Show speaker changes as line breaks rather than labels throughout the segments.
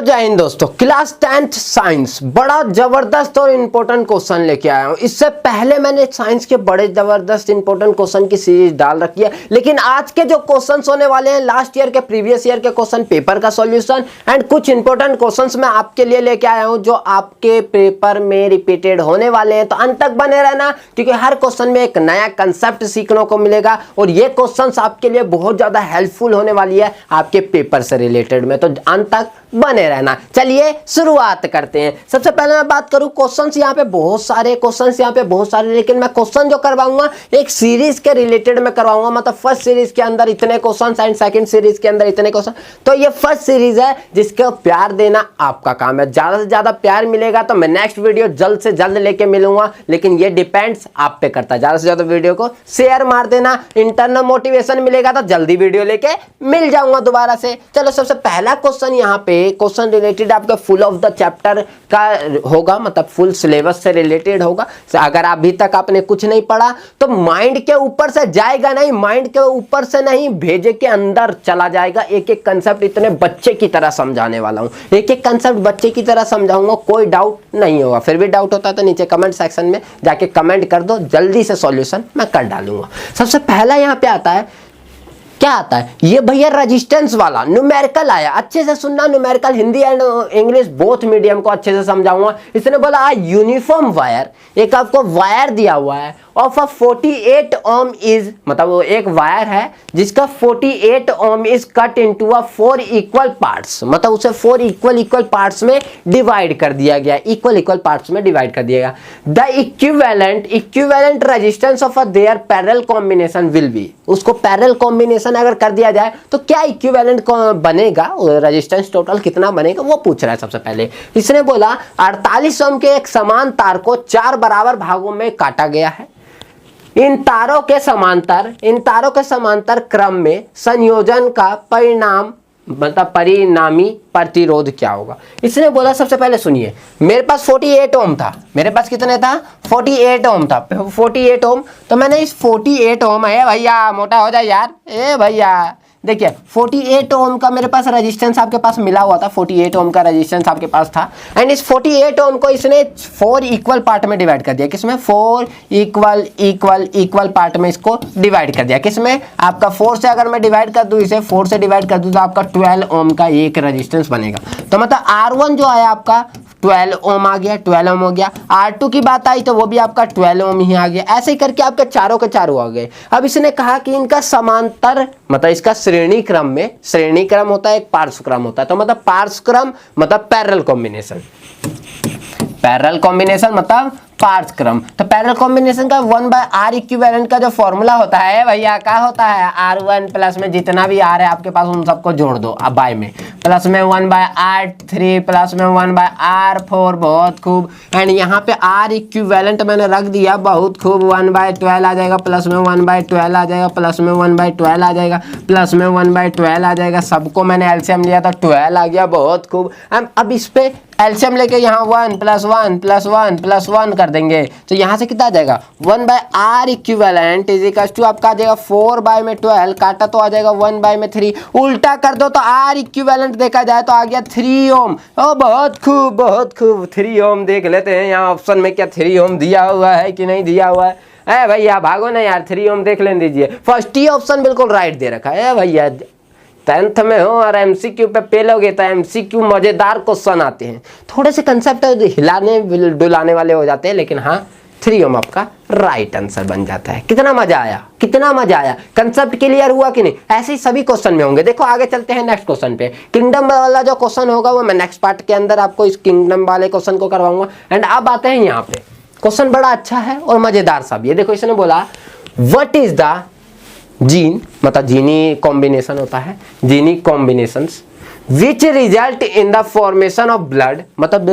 तो जय हिंद दोस्तों, क्लास 10th साइंस बड़ा जबरदस्त और इम्पोर्टेंट क्वेश्चन लेके आया हूं। इससे पहले मैंने साइंस के बड़े जबरदस्त इम्पोर्टेंट क्वेश्चन की सीरीज डाल रखी है, लेकिन आज के जो क्वेश्चंस होने वाले हैं लास्ट ईयर के प्रीवियस ईयर के क्वेश्चन पेपर का सॉल्यूशन एंड कुछ इंपॉर्टेंट क्वेश्चंस मैं आपके लिए लेके आया हूं जो आपके पेपर में रिपीटेड होने वाले हैं। तो अंत तक बने रहना, क्योंकि हर क्वेश्चन में एक नया कंसेप्ट सीखने को मिलेगा और ये क्वेश्चंस आपके लिए बहुत ज्यादा हेल्पफुल होने वाली है आपके पेपर से रिलेटेड में। तो अंत तक बने रहना। चलिए शुरुआत करते हैं। सबसे पहले मैं बात करूं क्वेश्चंस, यहाँ पे बहुत सारे लेकिन मैं क्वेश्चन जो करवाऊंगा एक सीरीज के रिलेटेड में करवाऊंगा। मतलब फर्स्ट सीरीज के अंदर इतने क्वेश्चन एंड सेकंड सीरीज के अंदर इतने क्वेश्चन। तो ये फर्स्ट सीरीज है जिसको प्यार देना आपका काम है। ज्यादा से ज्यादा प्यार मिलेगा तो मैं नेक्स्ट वीडियो जल्द से जल्द लेके मिलूंगा, लेकिन ये डिपेंड्स आप पे करता है। ज्यादा से ज्यादा वीडियो को शेयर मार देना, इंटरनल मोटिवेशन मिलेगा तो जल्दी वीडियो लेके मिल जाऊंगा दोबारा से। चलो सबसे पहला क्वेश्चन यहाँ पे क्वेश्चन रिलेटेड आपका फुल ऑफ द चैप्टर का होगा, मतलब फुल सिलेबस से रिलेटेड होगा। अगर अभी तक आपने कुछ नहीं पढ़ा तो माइंड के ऊपर से जाएगा नहीं, माइंड के ऊपर से नहीं भेजे के अंदर चला जाएगा। एक एक कंसेप्ट इतने बच्चे की तरह समझाने वाला हूं, एक एक कंसेप्ट बच्चे की तरह समझाऊंगा, कोई डाउट नहीं होगा। फिर भी डाउट होता है तो नीचे कमेंट सेक्शन में जाके कमेंट कर दो, जल्दी से सॉल्यूशन मैं कर डालूंगा। सबसे पहला यहाँ पे आता है, क्या आता है ये भैया, रेजिस्टेंस वाला न्यूमेरिकल आया। अच्छे से सुनना, numerical Hindi and English both medium को अच्छे से समझाऊंगा। इसने बोला यूनिफॉर्म वायर, एक आपको वायर दिया हुआ है ऑफ अ 48 ओम इज, मतलब एक वायर है जिसका 48 ohm is cut into a 4 equal parts, मतलब उसे 4 इक्वल पार्ट्स में डिवाइड कर दिया गया, इक्वल पार्ट्स में डिवाइड कर दिया गया। The equivalent resistance of a their parallel combination will be, उसको पैरेलल कॉम्बिनेशन अगर कर दिया जाए तो क्या इक्विवेलेंट बनेगा, रेजिस्टेंस टोटल कितना बनेगा वो पूछ रहा है। सबसे पहले इसने बोला 48 ओम के एक समान तार को 4 बराबर भागों में काटा गया है। इन तारों के समांतर क्रम में संयोजन का परिणाम, मतलब परिणामी प्रतिरोध क्या होगा। इसने बोला सबसे पहले सुनिए, मेरे पास 48 ओम था, मेरे पास कितने था 48 ओम था, 48 ओम। तो मैंने इस 48 ओम है भैया, मोटा हो जाए यार, ए भैया देखिए 48 ओम का मेरे पास रेजिस्टेंस आपके पास मिला हुआ था, 48 ओम का रेजिस्टेंस आपके पास था। एंड इस 48 ओम को इसने 4 इक्वल पार्ट में डिवाइड कर दिया। किसमें 4 इक्वल पार्ट में इसको डिवाइड कर दिया। किसमें आपका 4 से अगर मैं डिवाइड कर दूं, इसे 4 से डिवाइड कर दूं तो आपका 12 ओम का एक रेजिस्टेंस बनेगा। तो मतलब R1 जो है आपका 12 ओम आ गया, 12 ओम हो गया। R2 की बात आई तो वो भी आपका 12 ओम ही आ गया। ऐसे ही करके आपके चारों के चारों आ गए। अब इसने कहा कि इनका समांतर, मतलब इसका श्रेणी क्रम में, श्रेणी क्रम होता है एक पार्श्व क्रम होता है। तो मतलब पार्श्व क्रम मतलब पैरेलल कॉम्बिनेशन, पैरेलल कॉम्बिनेशन मतलब पार्श्व क्रम। तो पैरेलल कॉम्बिनेशन का 1/r इक्विवेलेंट का जो फॉर्मूला होता है भैया, क्या होता है R1 प्लस में जितना भी R है आपके पास उन सबको जोड़ दो अब बाय में, प्लस में 1/r3 प्लस में 1/r4, बहुत खूब। एंड यहाँ पे R इक्विवेलेंट मैंने रख दिया, बहुत खूब। 1/12 आ जाएगा, प्लस में 1/12 आ जाएगा, प्लस में 1/12 आ जाएगा, प्लस में 1/12 आ जाएगा। सबको मैंने एलसीएम लिया था, 12 आ गया, बहुत खूब। अब इस पे एलसीएम लेके यहाँ 1 + 1 + 1 + 1 कर देंगे तो यहाँ से कितना आ जाएगा 1/r equivalent is equal to आपका आ जाएगा 4/12, काटा तो आ जाएगा 1/3, उल्टा कर दो तो r इक्विवेलेंट देखा जाए तो आ गया 3 ओम। ओ बहुत खूब, बहुत खूब। 3 ओम देख लेते हैं यहाँ ऑप्शन में, क्या 3 ओम दिया हुआ है कि नहीं दिया हुआ है। ए भैया भागो ना यार, 3 ओम देख लेने दीजिए। फर्स्ट ही ऑप्शन बिल्कुल राइट दे रखा है भैया। 10th में हो और एमसीक्यू पे पेलोगे तो एमसीक्यू मजेदार क्वेश्चन आते हैं, थोड़े से कंसेप्ट हिलाने डुलाने वाले हो जाते हैं, लेकिन हाँ 3 ओम आपका राइट आंसर बन जाता है। कितना मजा आया, कितना मजा आया। कंसेप्ट क्लियर हुआ कि नहीं? ऐसे ही सभी क्वेश्चन में होंगे। देखो आगे चलते हैं नेक्स्ट क्वेश्चन पे। किंगडम वाला जो क्वेश्चन होगा वो मैं नेक्स्ट पार्ट के अंदर आपको इस किंगडम वाले क्वेश्चन को करवाऊंगा। एंड अब आते हैं यहाँ पे, क्वेश्चन बड़ा अच्छा है और मजेदार सा भी है। देखो इसने बोला व्हाट इज द जीन, मतलब जीनी कॉम्बिनेशन होता है, genic combinations which result in the formation of blood, मतलब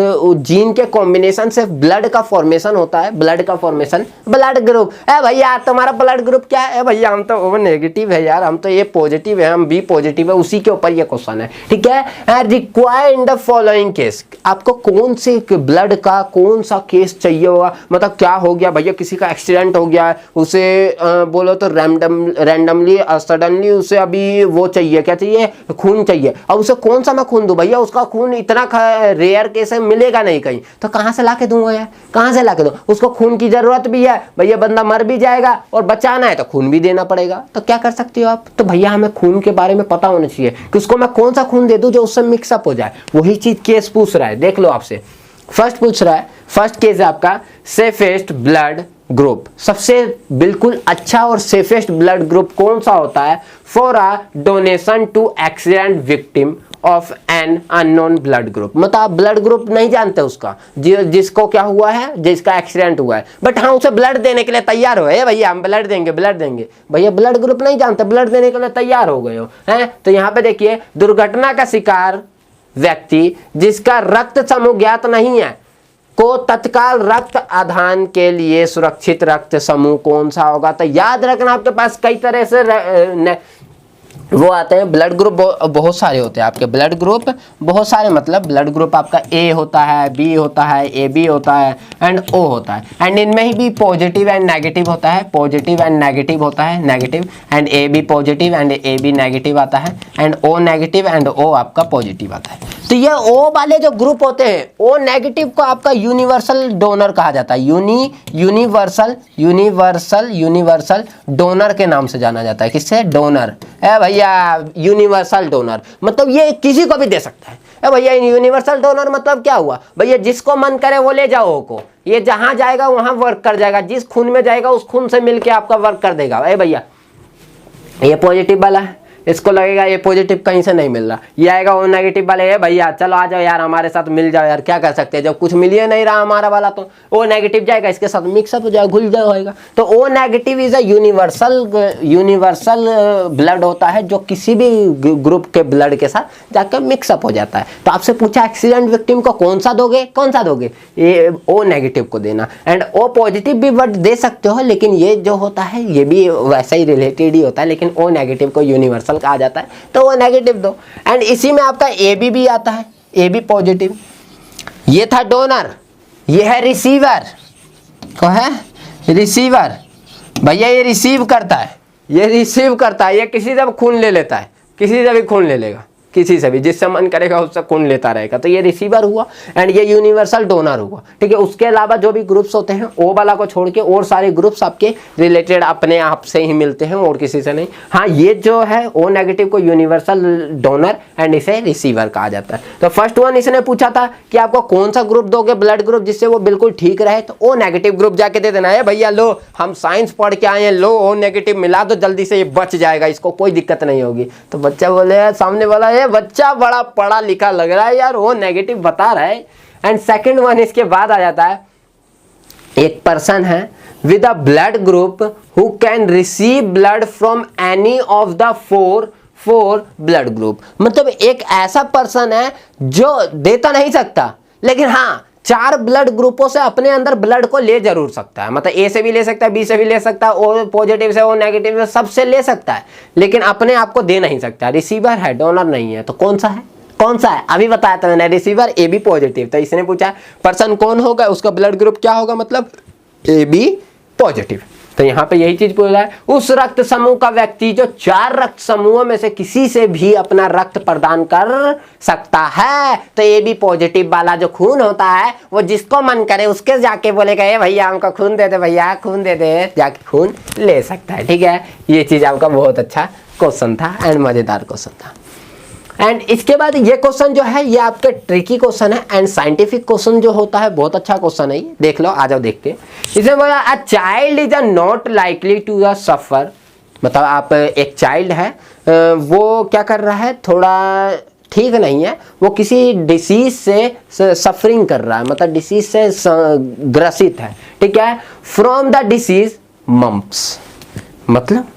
जीन के कॉम्बिनेशन से ब्लड का फॉर्मेशन होता है। ब्लड का फॉर्मेशन, ब्लड ग्रुप। ए भैया तुम्हारा ब्लड ग्रुप क्या है? भैया हम तो ओ नेगेटिव है यार, हम तो ए पॉजिटिव है, हम बी पॉजिटिव है। उसी के ऊपर ये क्वेश्चन है, ठीक है। Require in the following case, आपको कौन से ब्लड का कौन सा केस चाहिए होगा, मतलब क्या हो गया भैया, किसी का एक्सीडेंट हो गया, उसे बोलो तो रैंडमली सडनली उसे अभी वो चाहिए, क्या चाहिए, खून चाहिए। अब उसे कौन सा मैं खून दूं भैया, उसका खून इतना रेयर केस है, मिलेगा नहीं कहीं, तो कहाँ से ला के दूंगा यार, कहाँ से ला के दूं? उसको खून की जरूरत भी है भैया, बंदा मर भी जाएगा और बचाना है तो खून भी देना पड़ेगा, तो क्या कर सकते हो आप? तो भैया हमें खून के बारे में पता होना चाहिए कि उसको मैं कौन सा खून दे दूं जो उससे मिक्सअप हो जाए। वही चीज केस पूछ रहा है, देख लो आपसे। फर्स्ट पूछ रहा है, फर्स्ट केस है आपका सेफेस्ट ब्लड ग्रुप, सबसे बिल्कुल अच्छा और सेफेस्ट ब्लड ग्रुप कौन सा होता है? For a donation to accident victim of an unknown blood group. मतलब आप ब्लड ग्रुप नहीं जानते उसका, जिसको क्या हुआ है, जिसका एक्सीडेंट हुआ है, बट हाँ उसे ब्लड देने के लिए तैयार हो, भैया हम ब्लड देंगे, ब्लड देंगे। भैया ब्लड ग्रुप नहीं जानते, ब्लड देने के लिए तैयार हो गए हो हैं। तो यहाँ पे देखिए, दुर्घटना का शिकार व्यक्ति जिसका रक्त समूह ज्ञात नहीं है को तत्काल रक्त आदान के लिए सुरक्षित रक्त समूह कौन सा होगा? तो याद रखना, आपके पास कई तरह से वो आते हैं ब्लड ग्रुप, बहुत सारे होते हैं आपके ब्लड ग्रुप, बहुत सारे, मतलब ब्लड ग्रुप आपका ए होता है, बी होता है, ए बी होता है एंड ओ होता है, एंड इनमें ही भी पॉजिटिव एंड नेगेटिव होता है, पॉजिटिव एंड नेगेटिव होता है, negative and A B positive and A B negative आता है, and O negative and O आपका पॉजिटिव आता है। तो ये ओ वाले जो ग्रुप होते हैं, ओ नेगेटिव को आपका यूनिवर्सल डोनर कहा जाता है, यूनिवर्सल डोनर के नाम से जाना जाता है। किससे? डोनर, भैया यूनिवर्सल डोनर, मतलब ये किसी को भी दे सकता है। भैया यूनिवर्सल डोनर मतलब क्या हुआ? भैया जिसको मन करे वो ले जाओ को, ये जहां जाएगा वहां वर्क कर जाएगा, जिस खून में जाएगा उस खून से मिलके आपका वर्क कर देगा। भैया ये पॉजिटिव वाला है, इसको लगेगा ये पॉजिटिव कहीं से नहीं मिल रहा, ये आएगा वो नेगेटिव वाले, है भैया चलो आ जाओ यार हमारे साथ मिल जाओ यार, क्या कर सकते हैं, जब कुछ मिल ही नहीं रहा हमारा वाला, तो वो नेगेटिव जाएगा इसके साथ मिक्सअप हो जाएगा, घुल जाएगा। तो O negative is a universal blood होता है जो किसी भी ग्रुप के ब्लड के साथ जाकर मिक्सअप हो जाता है। तो आपसे पूछा एक्सीडेंट विक्टिम को कौन सा दोगे, कौन सा दोगे? ये ओ नेगेटिव को देना, एंड ओ पॉजिटिव भी ब्लड दे सकते हो, लेकिन ये जो होता है ये भी वैसा ही रिलेटेड ही होता है, लेकिन ओ नेगेटिव को यूनिवर्सल कहा जाता है, तो वो नेगेटिव दो। एंड इसी में आपका ए बी भी आता है, ए बी पॉजिटिव। ये था डोनर, ये है रिसीवर, को है रिसीवर, भैया ये रिसीव करता है, ये रिसीव करता है, ये किसी से खून ले लेता है, किसी से भी खून ले लेगा, किसी से भी जिससे मन करेगा उससे खून लेता रहेगा, तो ये रिसीवर हुआ एंड ये यूनिवर्सल डोनर हुआ। ठीक है, उसके अलावा जो भी ग्रुप्स होते हैं ओ वाला को छोड़ के और सारे ग्रुप्स आपके रिलेटेड अपने आप से ही मिलते हैं और किसी से नहीं। हाँ, ये जो है ओ नेगेटिव को यूनिवर्सल डोनर एंड इसे रिसीवर कहा जाता है। तो फर्स्ट वन इसने पूछा था कि आपको कौन सा ग्रुप दोगे ब्लड ग्रुप जिससे वो बिल्कुल ठीक रहे, तो ओ नेगेटिव ग्रुप जाके दे देना है। भैया लो हम साइंस पढ़ के आए हैं, लो ओ नेगेटिव मिला दो जल्दी से, ये बच जाएगा, इसको कोई दिक्कत नहीं होगी। तो बच्चा बोले, सामने वाला ये बच्चा बड़ा पढ़ा लिखा लग रहा है यार, वो नेगेटिव बता रहा है। एंड सेकंड वन इसके बाद आ जाता है, एक पर्सन है with a blood group who can receive blood from any of the four blood group. मतलब एक ऐसा पर्सन है जो देता नहीं सकता, लेकिन हाँ 4 ब्लड ग्रुपों से अपने अंदर ब्लड को ले जरूर सकता है। मतलब ए से भी ले सकता है, बी से भी ले सकता है, ओ पॉजिटिव से, ओ नेगेटिव से, सबसे ले सकता है, लेकिन अपने आप को दे नहीं सकता। रिसीवर है, डोनर नहीं है। तो कौन सा है, कौन सा है? अभी बताया था मैंने, रिसीवर ए बी पॉजिटिव। तो इसने पूछा पर्सन कौन होगा, उसका ब्लड ग्रुप क्या होगा, मतलब ए बी पॉजिटिव। तो यहाँ पे यही चीज पूछ रहा है, उस रक्त समूह का व्यक्ति जो 4 रक्त समूहों में से किसी से भी अपना रक्त प्रदान कर सकता है। तो ए बी पॉजिटिव वाला जो खून होता है वो जिसको मन करे उसके जाके बोलेगा ए भैया हमको खून दे दे, भैया खून दे दे, जाके खून ले सकता है। ठीक है, ये चीज आपका बहुत अच्छा क्वेश्चन था एंड मजेदार क्वेश्चन था। एंड इसके बाद ये क्वेश्चन जो है ये आपके ट्रिकी क्वेश्चन है एंड साइंटिफिक क्वेश्चन जो होता है बहुत अच्छा क्वेश्चन है। देख लो, आ जाओ देखते हैं। इसमें बोला a child is not likely to suffer. मतलब आप एक चाइल्ड है, वो क्या कर रहा है, थोड़ा ठीक नहीं है, वो किसी डिसीज से सफरिंग कर रहा है, मतलब डिसीज से ग्रसित है। ठीक है, फ्रॉम द डिसीज मम्प्स, मतलब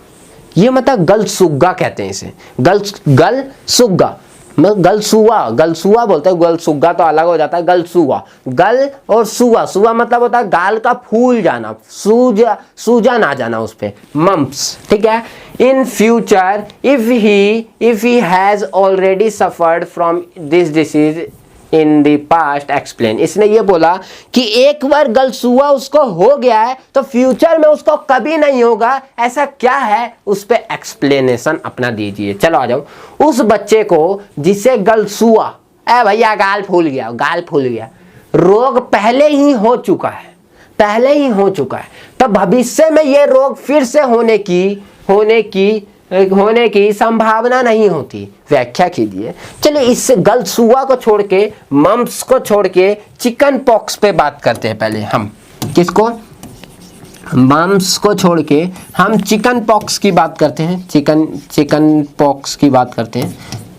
ये मतलब गलसुग्गा कहते हैं इसे, गलसुग्गा, गलसुआ बोलते हैं, गलसुग्गा तो अलग हो जाता है। गलसुआ, गल और सुआ मतलब होता है गाल का फूल जाना, सूजा ना जाना उस पे, मम्प्स। ठीक है, in future if he has already suffered from this disease in the past explain. इसने ये बोला कि एक बार गलसुआ उसको हो गया है तो फ्यूचर में उसको कभी नहीं होगा, ऐसा क्या है उस पे एक्सप्लेनेशन अपना दीजिए। चलो आ जाओ। उस बच्चे को जिसे गलसुआ, ए भैया गाल फूल गया, गाल फूल गया, रोग पहले ही हो चुका है, पहले ही हो चुका है, तो भविष्य में ये रोग फिर से होने की संभावना नहीं होती। व्याख्या कीजिए। चलिए इस गलसुआ को छोड़ के, मम्प्स को छोड़ के चिकन पॉक्स पे बात करते हैं पहले हम। किसको? मम्प्स को छोड़ के हम चिकन पॉक्स की बात करते हैं। चिकन पॉक्स की बात करते हैं,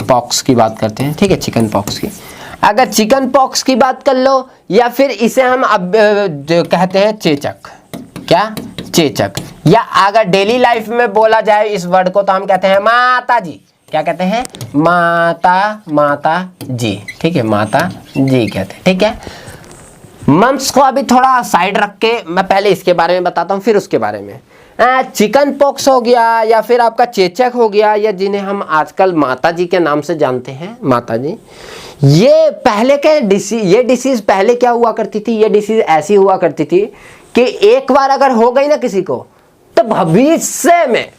पॉक्स की बात करते हैं, ठीक है, चिकन पॉक्स की। अगर चिकन पॉक्स की बात कर लो, या फिर इसे हम अब कहते हैं चेचक, क्या? चेचक। या अगर डेली लाइफ में बोला जाए इस वर्ड को तो हम कहते हैं माता जी। क्या कहते हैं? माता जी, ठीक है, माता जी कहते हैं, ठीक है। मम्स को अभी थोड़ा साइड रख के मैं पहले इसके बारे में बताता हूँ, फिर उसके बारे में। चिकन पॉक्स हो गया, या फिर आपका चेचक हो गया, या जिन्हें हम आजकल माता जी के नाम से जानते हैं, माता जी, ये पहले के ये डिसीज पहले क्या हुआ करती थी? ये डिसीज ऐसी हुआ करती थी कि एक बार अगर हो गई ना किसी को, तो भविष्य में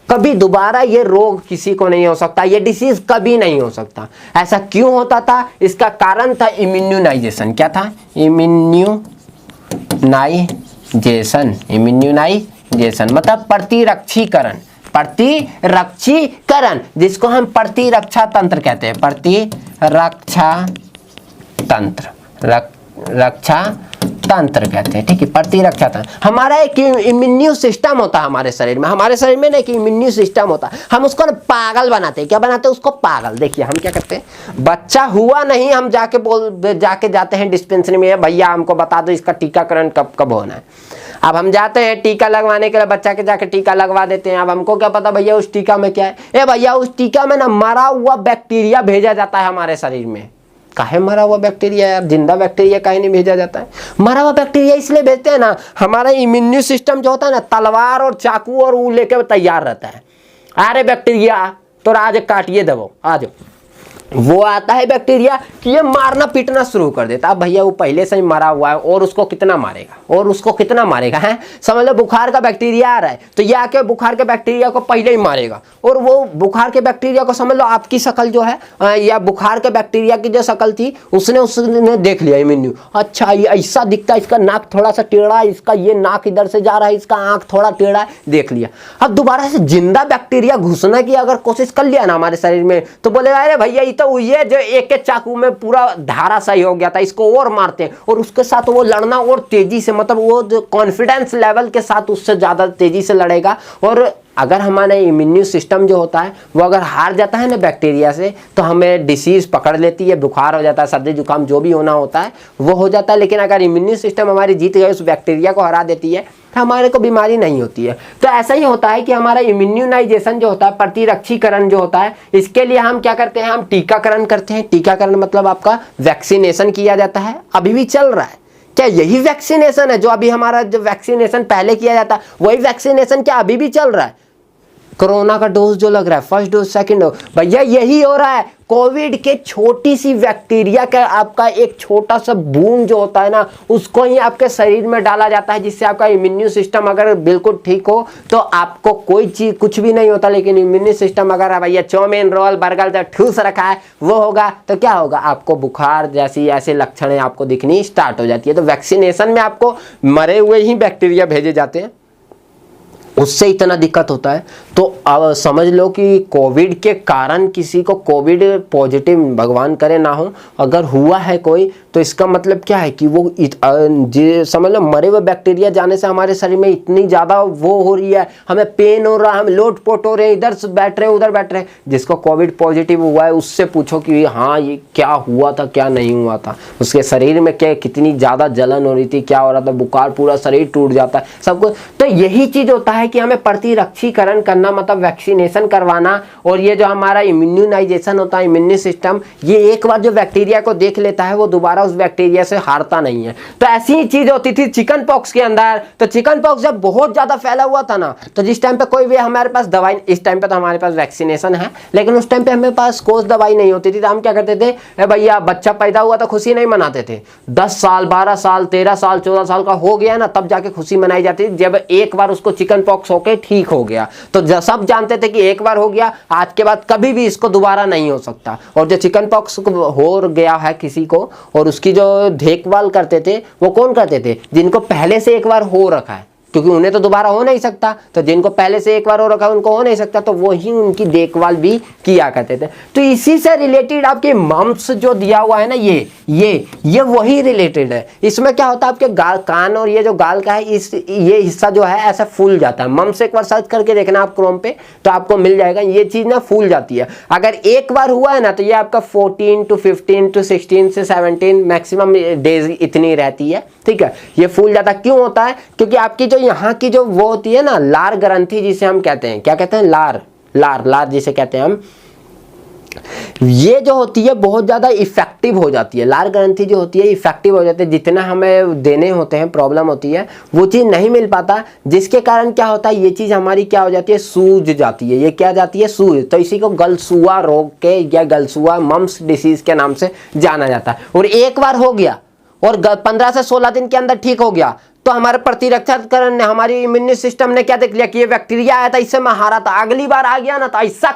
कभी दोबारा ये रोग किसी को नहीं हो सकता, ये डिसीज कभी नहीं हो सकता। ऐसा क्यों होता था? इसका कारण था इम्यूनाइजेशन। क्या था? इम्यूनाइजेशन मतलब प्रतिरक्षीकरण, जिसको हम प्रतिरक्षा तंत्र कहते हैं, प्रतिरक्षा तंत्र, रक्षा तंत्र कहते हैं, ठीक है, प्रतिरक्षा तंत्र। हमारा एक इम्यून सिस्टम होता है हमारे शरीर में, ना एक इम्यून सिस्टम होता है, हम उसको ना पागल बनाते हैं। क्या बनाते हैं? उसको पागल। देखिए हम क्या करते हैं, बच्चा हुआ नहीं, हम जाके जाते हैं डिस्पेंसरी में, भैया हमको बता दो इसका टीकाकरण कब होना है। अब हम जाते हैं टीका लगवाने के लिए, बच्चा के जाके टीका लगवा देते हैं। अब हमको क्या पता भैया उस टीका में क्या है? भैया उस टीका में ना मरा हुआ बैक्टीरिया भेजा जाता है हमारे शरीर में। काहे मरा हुआ बैक्टीरिया है? जिंदा बैक्टीरिया काहे नहीं भेजा जाता है? मरा हुआ बैक्टीरिया इसलिए भेजते हैं ना, हमारा इम्यून सिस्टम जो होता है ना, तलवार और चाकू और वो लेके तैयार रहता है। अरे बैक्टीरिया तो आज काटिए दबो, आ जाओ। वो आता है बैक्टीरिया कि ये मारना पीटना शुरू कर देता। अब भैया वो पहले से ही मरा हुआ है, और उसको कितना मारेगा, है? समझ लो बुखार का बैक्टीरिया आ रहा है तो ये आके बुखार के बैक्टीरिया को पहले ही मारेगा, और वो बुखार के बैक्टीरिया को समझ लो आपकी शक्ल जो है, या बुखार के बैक्टीरिया की जो शक्ल थी उसने देख लिया इम्यून। अच्छा ये ऐसा दिखता है, इसका नाक थोड़ा सा टेढ़ा है, इसका ये नाक इधर से जा रहा है, इसका आंख थोड़ा टेढ़ा है, देख लिया। अब दोबारा से जिंदा बैक्टीरिया घुसने की अगर कोशिश कर लिया ना हमारे शरीर में, तो बोलेगा अरे भैया तो ये जो एक चाकू में पूरा धारा सही हो गया था, इसको और मारते हैं, और उसके साथ वो लड़ना और तेजी से, मतलब वो जो कॉन्फिडेंस लेवल के साथ उससे ज्यादा तेजी से लड़ेगा। और अगर हमारा इम्यून सिस्टम जो होता है वो अगर हार जाता है ना बैक्टीरिया से, तो हमें डिसीज पकड़ लेती है, बुखार हो जाता है, सर्दी जुकाम जो भी होना होता है वो हो जाता है। लेकिन अगर इम्यून सिस्टम हमारी जीत गई, उस बैक्टीरिया को हरा देती है, तो हमारे को बीमारी नहीं होती है। तो ऐसा ही होता है कि हमारा इम्यूनाइजेशन जो होता है, प्रतिरक्षीकरण जो होता है, इसके लिए हम क्या करते हैं? हम टीकाकरण करते हैं। टीकाकरण मतलब आपका वैक्सीनेशन किया जाता है, अभी भी चल रहा है। क्या यही वैक्सीनेशन है जो अभी हमारा जो वैक्सीनेशन पहले किया जाता है, वही वैक्सीनेशन क्या अभी भी चल रहा है? कोरोना का डोज जो लग रहा है, फर्स्ट डोज सेकंड डोज, भैया यही हो रहा है। कोविड के छोटी सी बैक्टीरिया का आपका एक छोटा सा बूंद जो होता है ना, उसको ही आपके शरीर में डाला जाता है, जिससे आपका इम्यून सिस्टम अगर बिल्कुल ठीक हो तो आपको कोई चीज कुछ भी नहीं होता। लेकिन इम्यून सिस्टम अगर भैया चाउमीन रोल बर्गर जो ठूस रखा है वो होगा, तो क्या होगा? आपको बुखार जैसी ऐसे लक्षण आपको दिखनी स्टार्ट हो जाती है। तो वैक्सीनेशन में आपको मरे हुए ही बैक्टीरिया भेजे जाते हैं, उससे इतना दिक्कत होता है। तो अब समझ लो कि कोविड के कारण किसी को कोविड पॉजिटिव, भगवान करे ना हो, अगर हुआ है कोई, तो इसका मतलब क्या है कि वो समझ लो मरे हुए बैक्टीरिया जाने से हमारे शरीर में इतनी ज़्यादा वो हो रही है, हमें पेन हो रहा है, हम लोट-पोट हो रहे हैं, इधर बैठ रहे हैं उधर बैठ रहे हैं। जिसको कोविड पॉजिटिव हुआ है उससे पूछो कि हाँ ये क्या हुआ था क्या नहीं हुआ था, उसके शरीर में क्या कितनी ज़्यादा जलन हो रही थी, क्या हो रहा था, बुखार, पूरा शरीर टूट जाता है, सब कुछ। तो यही चीज़ होता है है कि हमें प्रतिरक्षीकरण करना, मतलब वैक्सीनेशन करवाना, और ये जो हमारा इम्यूनाइजेशन होता है, इम्यूनी सिस्टम, ये एक बार जो बैक्टीरिया को देख लेता है वो दोबारा उस बैक्टीरिया से हारता नहीं है। तो ऐसी ही चीज होती थी चिकन पॉक्स के अंदर। तो चिकन पॉक्स जब बहुत ज्यादा फैला हुआ था ना, तो जिस टाइम पे कोई भी हमारे पास दवाई, इस टाइम पे तो हमारे पास वैक्सीनेशन है, लेकिन उस टाइम पे हमारे पास कोई दवाई नहीं होती थी, तो हम क्या करते थे, भैया बच्चा पैदा हुआ तो खुशी नहीं मनाते थे, 10 साल 12 साल 13 साल 14 साल का हो गया ना, तब जाके खुशी मनाई जाती थी, जब एक बार उसको चिकन पॉक्स होके ठीक हो गया। तो सब जानते थे कि एक बार हो गया, आज के बाद कभी भी इसको दोबारा नहीं हो सकता। और जो चिकन पॉक्स हो गया है किसी को, और उसकी जो देखभाल करते थे वो कौन करते थे, जिनको पहले से एक बार हो रखा है, क्योंकि उन्हें तो दोबारा हो नहीं सकता, तो जिनको पहले से एक बार हो रखा है उनको हो नहीं सकता, तो वो ही उनकी देखभाल भी किया करते थे। तो इसी से रिलेटेड आपके मम्प्स जो दिया हुआ है ना, ये वही रिलेटेड है। इसमें क्या होता है, आपके गाल, कान और ये जो गाल का है, ये हिस्सा जो है ऐसा फूल जाता है। मम्प्स एक बार सर्च करके देखना आप क्रोम पे, तो आपको मिल जाएगा, ये चीज ना फूल जाती है। अगर एक बार हुआ है ना, तो ये आपका 14 to 15 to 16 से 17 मैक्सिमम डेज इतनी रहती है, ठीक है। ये फूल जाता क्यों होता है, क्योंकि आपकी जो यहाँ की जो वो होती है ना, लार ग्रंथि जिसे हम कहते हैं, क्या कहते हैं, लार जिसे कहते हैं हम, ये जो होती है बहुत ज्यादा इफेक्टिव हो जाती है। लार ग्रंथि जो होती है इफेक्टिव हो जाती है, जितना हमें देने होते हैं प्रॉब्लम होती है, वो चीज नहीं मिल पाता, जिसके कारण क्या होता है, ये चीज हमारी क्या हो जाती है, सूज जाती है। ये क्या जाती है, सूज। तो इसी को गलसुआ रोग के या गलसुआ मम्प्स डिसीज के नाम से जाना जाता है। और एक बार हो गया और 15 से 16 दिन के अंदर ठीक हो गया, तो हमारे प्रतिरक्षाकरण ने, हमारी इम्यूनी सिस्टम ने क्या देख लिया कि ये बैक्टीरिया आया था, इससे मैं हारा था, अगली बार आ गया ना तो ऐसा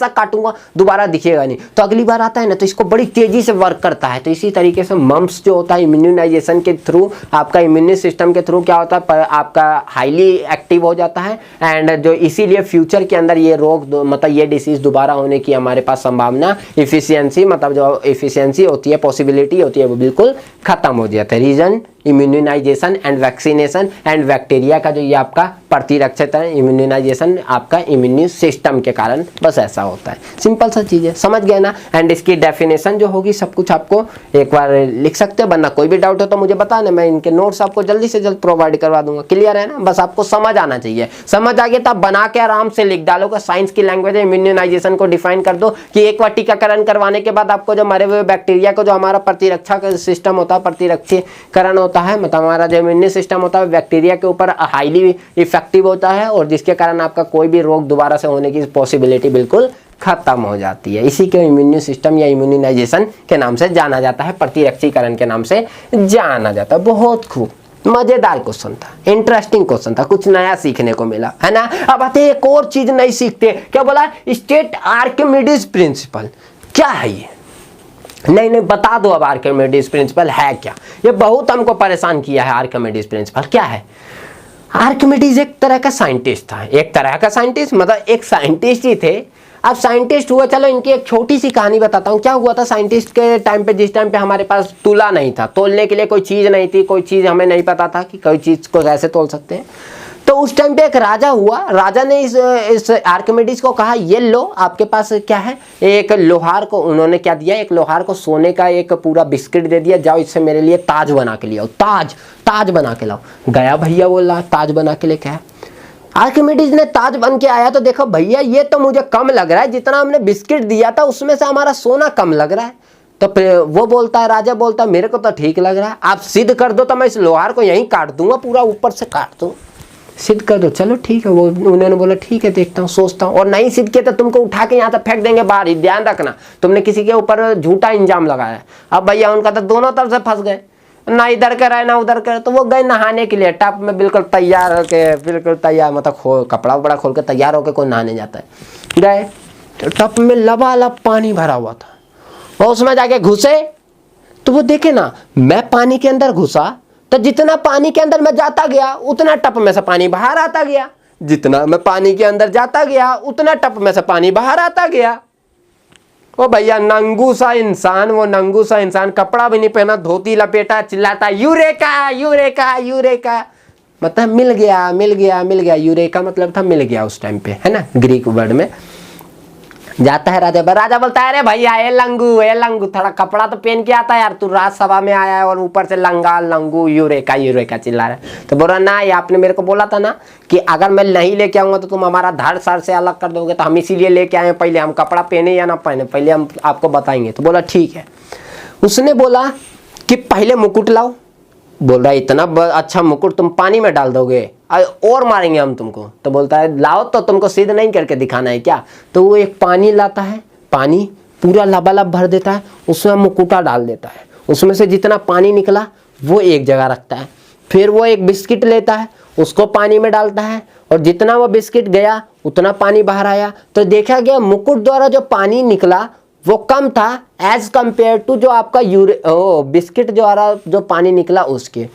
काटूंगा दोबारा दिखेगा नहीं, तो अगली बार आता है ना तो इसको बड़ी तेजी से वर्क करता है। तो इसी तरीके से मम्प्स जो होता है, इम्यूनाइजेशन के थ्रू, आपका इम्यूनी सिस्टम के थ्रू क्या होता है, आपका हाईली एक्टिव हो जाता है, एंड जो इसीलिए फ्यूचर के अंदर ये रोग, मतलब ये डिसीज दोबारा होने की हमारे पास संभावना, इफिशियंसी, मतलब जो इफिशियंसी होती है, पॉसिबिलिटी होती है, वो बिल्कुल खत्म हो जाता है। Reason immunisation and vaccination and bacteria का जो ये आपका प्रतिरक्षित है, इम्यूनाइजेशन आपका इम्यूनी सिस्टम के कारण बस ऐसा होता है। सिंपल सा चीज़ है, समझ गए ना। एंड इसकी डेफिनेशन जो होगी सब कुछ आपको एक बार लिख सकते हो, वरना कोई भी डाउट हो तो मुझे बताना, मैं इनके नोट्स आपको जल्दी से जल्द प्रोवाइड करवा दूंगा। क्लियर है ना, बस आपको समझ आना चाहिए। समझ आ गया तो आप बना के आराम से लिख डालोगे। साइंस की लैंग्वेज है, इम्यूनाइजेशन को डिफाइन कर दो कि एक बार टीकाकरण करवाने के बाद आपको जो मरे हुए बैक्टीरिया को, जो हमारा प्रतिरक्षा का सिस्टम होता है, प्रतिरक्षीकरण होता है, मतलब हमारा जो इम्यूनी सिस्टम होता है बैक्टीरिया के ऊपर हाईली इफेक्टिव होता है, और जिसके कारण आपका कोई भी रोग दोबारा से होने की पॉसिबिलिटी बिल्कुल खत्म हो जाती है। इसी के इम्यूनी सिस्टम या इम्यूनाइजेशन के नाम से जाना जाता है, प्रतिरक्षीकरण के नाम से जाना जाता है। बहुत खूब मजेदार क्वेश्चन था, इंटरेस्टिंग क्वेश्चन था, कुछ नया सीखने को मिला है ना। अब आते एक और चीज नहीं सीखते, क्या बोला, स्टेट आर्किमिडीज प्रिंसिपल। क्या है ये, नहीं बता दो अब आर्किमिडीज प्रिंसिपल है क्या। ये बहुत हमको परेशान किया है। आर्किमिडीज प्रिंसिपल क्या है। आर्किमिडीज एक तरह का साइंटिस्ट था, एक तरह का साइंटिस्ट, मतलब एक साइंटिस्ट ही थे। अब साइंटिस्ट हुआ, चलो इनकी एक छोटी सी कहानी बताता हूँ। क्या हुआ था साइंटिस्ट के टाइम पे, जिस टाइम पे हमारे पास तुला नहीं था, तोलने के लिए कोई चीज़ नहीं थी, कोई चीज़ हमें नहीं पता था कि कोई चीज़ को कैसे तोल सकते हैं। तो उस टाइम पे एक राजा हुआ, राजा ने इस आर्किमिडीज को कहा, ये लो आपके पास क्या है। एक लोहार को उन्होंने क्या दिया, एक लोहार को सोने का एक पूरा बिस्किट दे दिया, जाओ इससे मेरे लिए ताज बना के ले आओ, ताज बना के लाओ। गया भैया, बोला ताज बना के लेके आया। आर्किमिडीज ने ताज बन के आया तो देखो भैया ये तो मुझे कम लग रहा है, जितना हमने बिस्किट दिया था उसमें से हमारा सोना कम लग रहा है। तो फिर वो बोलता है, राजा बोलता है मेरे को तो ठीक लग रहा है, आप सिद्ध कर दो तो मैं इस लोहार को यहीं काट दूंगा, पूरा ऊपर से काट दूँ, सिद्ध कर दो। चलो ठीक है, वो उन्होंने बोला ठीक है देखता हूँ, सोचता हूँ। और नहीं सिद्ध किया तो तुमको उठा के यहाँ तक फेंक देंगे बाहर ही, ध्यान रखना, तुमने किसी के ऊपर झूठा इंजाम लगाया। अब भैया उनका तो दोनों तरफ से फंस गए, ना इधर कर आए ना उधर कर। तो वो गए नहाने के लिए, टप में बिल्कुल तैयार होके, बिल्कुल तैयार, मतलब कपड़ा वपड़ा खोल के तैयार होके कोई नहाने जाता है। गए तो टप में लबालब पानी भरा हुआ था, और उसमें जाके घुसे तो वो देखे ना, मैं पानी के अंदर घुसा तो जितना पानी के अंदर मैं जाता गया उतना टप में से पानी बाहर आता गया, जितना मैं पानी के अंदर जाता गया उतना टप में से पानी बाहर आता गया। ओ भैया नंगू सा इंसान, वो नंगू सा इंसान, कपड़ा भी नहीं पहना, धोती लपेटा, चिल्लाता यूरेका यूरेका यूरेका, मतलब मिल गया मिल गया मिल गया। यूरेका मतलब था मिल गया उस टाइम पे, है ना, ग्रीक वर्ड में। जाता है राजा, राजा बोलता है अरे भैया ए लंगू थोड़ा कपड़ा तो पहन के आता है यार, तू राजसभा में आया है और ऊपर से लंगा लंगू यूरेका चिल्ला रहा है। तो बोल रहा ना, ये आपने मेरे को बोला था ना कि अगर मैं नहीं लेके आऊंगा तो तुम हमारा धड़ सर से अलग कर दोगे, तो हम इसीलिए लेके आए, पहले हम कपड़ा पहने या ना पहने पहले हम आपको बताएंगे। तो बोला ठीक है। उसने बोला कि पहले मुकुट लाओ। बोल रहा है इतना अच्छा मुकुट तुम पानी में डाल दोगे और मारेंगे हम तुमको। तो बोलता है लाओ, तो तुमको सिद्ध नहीं करके दिखाना है क्या। तो वो एक पानी लाता है, पानी पूरा लबालब भर देता है, उसमें मुकुटा डाल देता है, उसमें से जितना पानी निकला वो एक जगह रखता है। फिर वो एक बिस्किट लेता है, उसको पानी में डालता है, और जितना वो बिस्किट गया उतना पानी बाहर आया। तो देखा गया मुकुट द्वारा जो पानी निकला वो कम था एज कंपेयर टू जो आपका बिस्किट द्वारा जो पानी निकला उसके।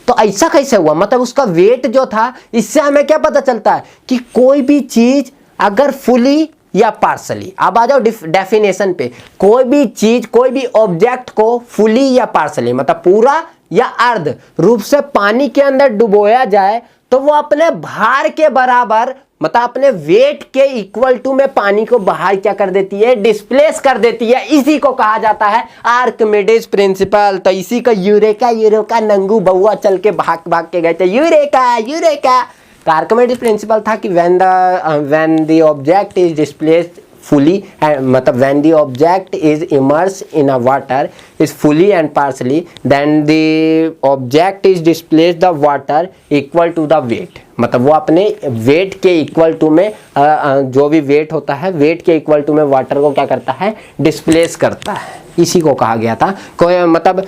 तो ऐसा कैसे हुआ, मतलब उसका वेट जो था। इससे हमें क्या पता चलता है कि कोई भी चीज अगर फुली या पार्सली, अब आ जाओ डेफिनेशन पे, कोई भी चीज कोई भी ऑब्जेक्ट को फुली या पार्सली मतलब पूरा या अर्ध रूप से पानी के अंदर डुबोया जाए तो वो अपने भार के बराबर मतलब अपने वेट के इक्वल टू में पानी को बाहर क्या कर देती है, डिस्प्लेस कर देती है। इसी को कहा जाता है आर्किमिडीज प्रिंसिपल। तो इसी को यूरेका नंगू बउआ चल के भाग के गए थे यूरेका। तो आर्किमिडीज प्रिंसिपल था कि when the object is displaced fully मतलब when the object is immersed in a water is fully and partially, then the object is displaced the water equal to the weight। मतलब वो अपने wait के equal to में जो भी wait होता है वेट के इक्वल टू में वाटर को क्या करता है, डिस्प्लेस करता है। इसी को कहा गया था कोई मतलब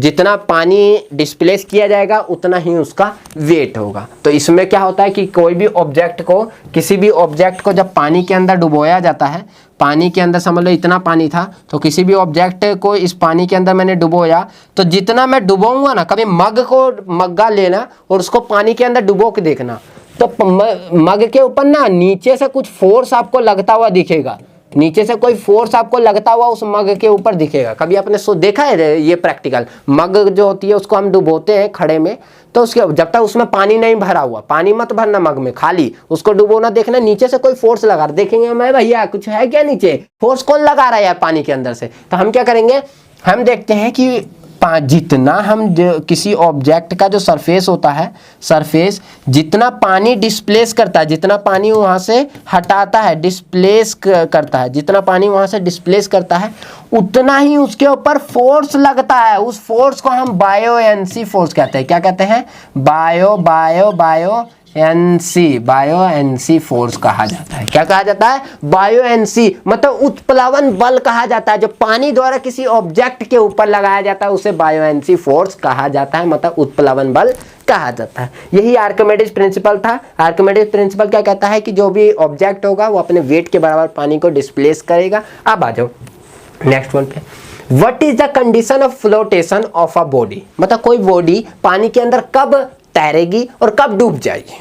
जितना पानी डिस्प्लेस किया जाएगा उतना ही उसका वेट होगा। तो इसमें क्या होता है कि कोई भी ऑब्जेक्ट को किसी भी ऑब्जेक्ट को जब पानी के अंदर डुबोया जाता है, पानी के अंदर समझ लो इतना पानी था, तो किसी भी ऑब्जेक्ट को इस पानी के अंदर मैंने डुबोया, तो जितना मैं डुबोऊंगा ना, कभी मग्गा लेना और उसको पानी के अंदर डुबो के देखना, तो मग के ऊपर ना नीचे से कुछ फोर्स आपको लगता हुआ दिखेगा, नीचे से कोई फोर्स आपको लगता हुआ उस मग के ऊपर दिखेगा। कभी आपने देखा है ये प्रैक्टिकल, मग जो होती है उसको हम डुबोते हैं खड़े में, तो उसके जब तक उसमें पानी नहीं भरा हुआ, पानी मत भरना मग में, खाली उसको डुबोना, देखना नीचे से कोई फोर्स लगा, देखेंगे हमें भैया कुछ है क्या नीचे, फोर्स कौन लगा रहा है यार पानी के अंदर से। तो हम क्या करेंगे, हम देखते हैं कि जितना हम किसी ऑब्जेक्ट का जो सरफेस होता है, सरफेस जितना पानी डिस्प्लेस करता है, जितना पानी वहाँ से हटाता है, डिस्प्लेस करता है, जितना पानी वहाँ से डिस्प्लेस करता है उतना ही उसके ऊपर फोर्स लगता है। उस फोर्स को हम बायोएनसी फोर्स कहते हैं। क्या कहते हैं, बायोएनसी फोर्स कहा जाता है। क्या कहा जाता है, बायोएनसी मतलब उत्प्लावन बल कहा जाता है। जो पानी द्वारा किसी ऑब्जेक्ट के ऊपर लगाया जाता है उसे बायोएनसी फोर्स कहा जाता है, मतलब उत्प्लावन बल कहा जाता है। यही आर्किमिडीज प्रिंसिपल था। आर्किमिडीज प्रिंसिपल क्या कहता है कि जो भी ऑब्जेक्ट होगा वो अपने वेट के बराबर पानी को डिस्प्लेस करेगा। अब आ जाओ नेक्स्ट वन पे, what is the condition of flotation of a body, मतलब कोई बॉडी पानी के अंदर कब तैरेगी और कब डूब जाएगी।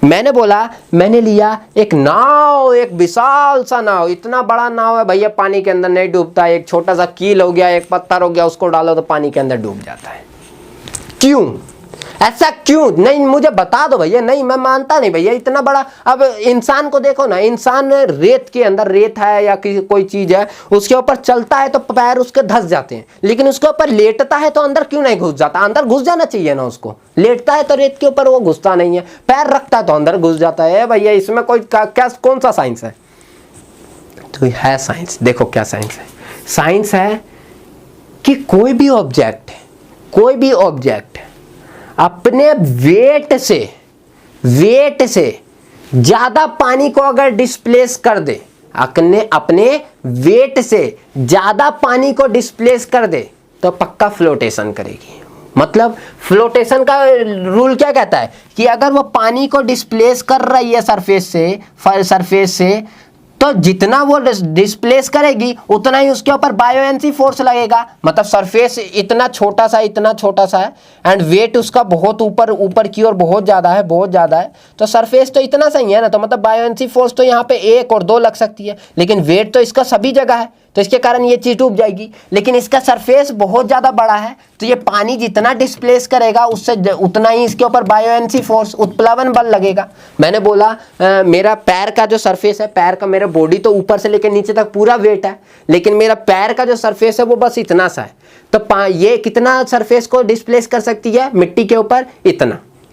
मैंने बोला, मैंने लिया एक नाव, एक विशाल सा नाव, इतना बड़ा नाव है भैया, पानी के अंदर नहीं डूबता। एक छोटा सा कील हो गया, एक पत्थर हो गया, उसको डालो तो पानी के अंदर डूब जाता है। क्यों, ऐसा क्यों, नहीं मुझे बता दो भैया। नहीं मैं मानता नहीं भैया, इतना बड़ा। अब इंसान को देखो ना, इंसान रेत के अंदर, रेत है या कोई चीज है उसके ऊपर चलता है तो पैर उसके धंस जाते हैं, लेकिन उसके ऊपर लेटता है तो अंदर क्यों नहीं घुस जाता। अंदर घुस जाना चाहिए ना उसको, लेटता है तो रेत के ऊपर वो घुसता नहीं है, पैर रखता है तो अंदर घुस जाता है। भैया इसमें कोई क्या कौन सा साइंस है, तो है साइंस। देखो क्या साइंस है, साइंस है कि कोई भी ऑब्जेक्ट अपने वेट से ज्यादा पानी को अगर डिस्प्लेस कर दे, अपने वेट से ज्यादा पानी को डिस्प्लेस कर दे तो पक्का फ्लोटेशन करेगी। मतलब फ्लोटेशन का रूल क्या कहता है कि अगर वो पानी को डिस्प्लेस कर रही है सरफेस से तो जितना वो डिस्प्लेस करेगी उतना ही उसके ऊपर बायोएनसी फोर्स लगेगा। मतलब सरफेस इतना छोटा सा है एंड वेट उसका बहुत ऊपर की ओर बहुत ज़्यादा है, तो सरफेस तो इतना सही है ना, तो मतलब बायोएनसी फोर्स तो यहाँ पे 1 और 2 लग सकती है, लेकिन वेट तो इसका सभी जगह है, तो इसके कारण ये चीज डूब जाएगी। लेकिन इसका सरफेस बहुत ज़्यादा बड़ा है, तो ये पानी जितना डिस्प्लेस करेगा उससे उतना ही इसके ऊपर बायोएंसी फोर्स, उत्प्लवन बल लगेगा। मैंने बोला मेरा पैर का जो सरफेस है, पैर का मेरा बॉडी तो ऊपर से लेकर नीचे तक पूरा वेट है, लेकिन मेरा पैर का जो सरफेस है वो बस इतना सा है। तो ये कितना सरफेस को डिस्प्लेस कर सकती है मिट्टी के ऊपर?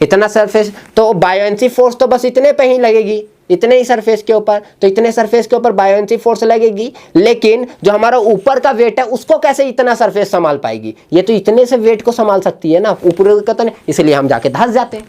इतना सरफेस। तो बायोएंसी फोर्स तो बस इतने पे ही लगेगी, इतने ही सरफेस के ऊपर, तो इतने सरफेस के ऊपर बायोएंसी फोर्स लगेगी। लेकिन जो हमारा ऊपर का वेट है उसको कैसे इतना सरफेस संभाल पाएगी? ये तो इतने से वेट को संभाल सकती है ना, ऊपर का तो नहीं, इसलिए हम जाके धंस जाते हैं,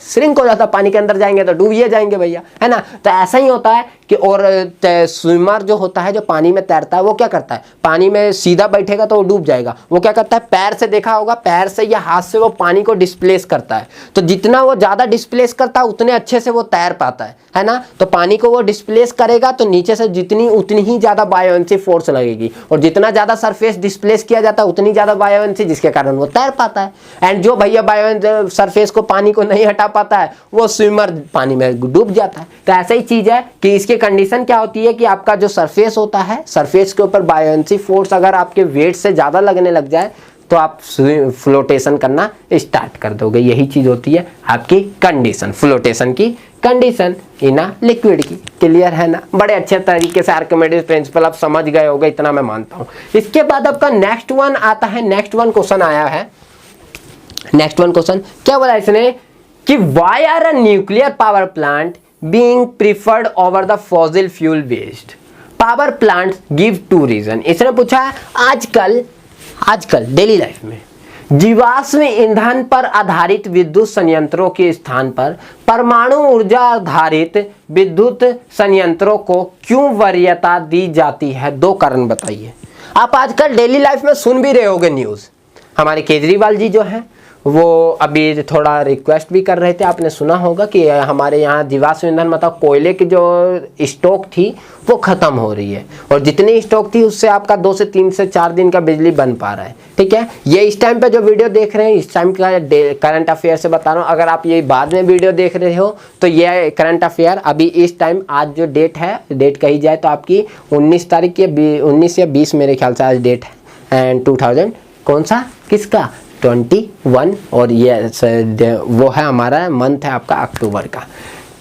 श्रिंक हो जाता, पानी के अंदर जाएंगे तो डूब जाएंगे भैया, है ना। तो ऐसा ही होता है कि और स्विमर जो होता है, जो पानी में तैरता है, वो क्या करता है? पानी में सीधा बैठेगा तो वो डूब जाएगा। वो क्या करता है? पैर से देखा होगा, पैर से या हाथ से वो पानी को डिस्प्लेस करता है। तो जितना वो ज़्यादा डिस्प्लेस करता है उतने अच्छे से वो तैर पाता है ना। तो पानी को वो डिस्प्लेस करेगा तो नीचे से उतनी ही ज़्यादा बायोएंसी फोर्स लगेगी, और जितना ज़्यादा सरफेस डिस्प्लेस किया जाता है उतनी ज़्यादा बायोएंसी, जिसके कारण वो तैर पाता है। एंड जो भैया सरफेस को पानी को नहीं हटा पाता है वो स्विमर पानी में डूब जाता है। तो ऐसा ही चीज़ है कि इसकी कंडीशन क्या होती है कि आपका जो सरफेस होता है, सरफेस के ऊपर बायोएंसी फोर्स अगर आपके वेट से ज़्यादा लगने लग जाए तो आप फ्लोटेशन करना स्टार्ट कर दोगे। यही चीज़ होती है आपकी कंडीशन, फ्लोटेशन की कंडीशन इन अ लिक्विड की। क्लियर है ना? बड़े अच्छे तरीके से आर्किमिडीज प्रिंसिपल आप समझ गए होगे, इतना मैं मानता हूँ। इसके बाद आपका नेक्स्ट वन आता है, नेक्स्ट वन क्वेश्चन आया है। नेक्स्ट वन क्वेश्चन क्या बोला इसने कि why are a nuclear power plant being preferred over the fossil fuel based power plant, give two reason. इसने पूछा है आजकल डेली लाइफ में जीवाश्म ईंधन पर आधारित विद्युत संयंत्रों के स्थान पर परमाणु ऊर्जा आधारित विद्युत संयंत्रों को क्यों वरीयता दी जाती है? 2 कारण बताइए। आप आजकल डेली लाइफ में सुन भी रहे होंगे न्यूज़, हमारे केजरीवाल जी जो हैं वो अभी थोड़ा रिक्वेस्ट भी कर रहे थे, आपने सुना होगा कि हमारे यहाँ जीवाश्म ईंधन मतलब कोयले की जो स्टॉक थी वो ख़त्म हो रही है, और जितनी स्टॉक थी उससे आपका 2 से 3 से 4 दिन का बिजली बन पा रहा है। ठीक है, ये इस टाइम पे जो वीडियो देख रहे हैं इस टाइम का करंट अफेयर से बता रहा हूँ। अगर आप ये बाद में वीडियो देख रहे हो तो ये करंट अफेयर अभी इस टाइम, आज जो डेट है, डेट कही जाए तो आपकी 19 तारीख के 19 या 20 मेरे ख्याल से आज डेट है, एंड 2000 कौन सा किसका 21, और ये वो है हमारा मंथ है आपका अक्टूबर का।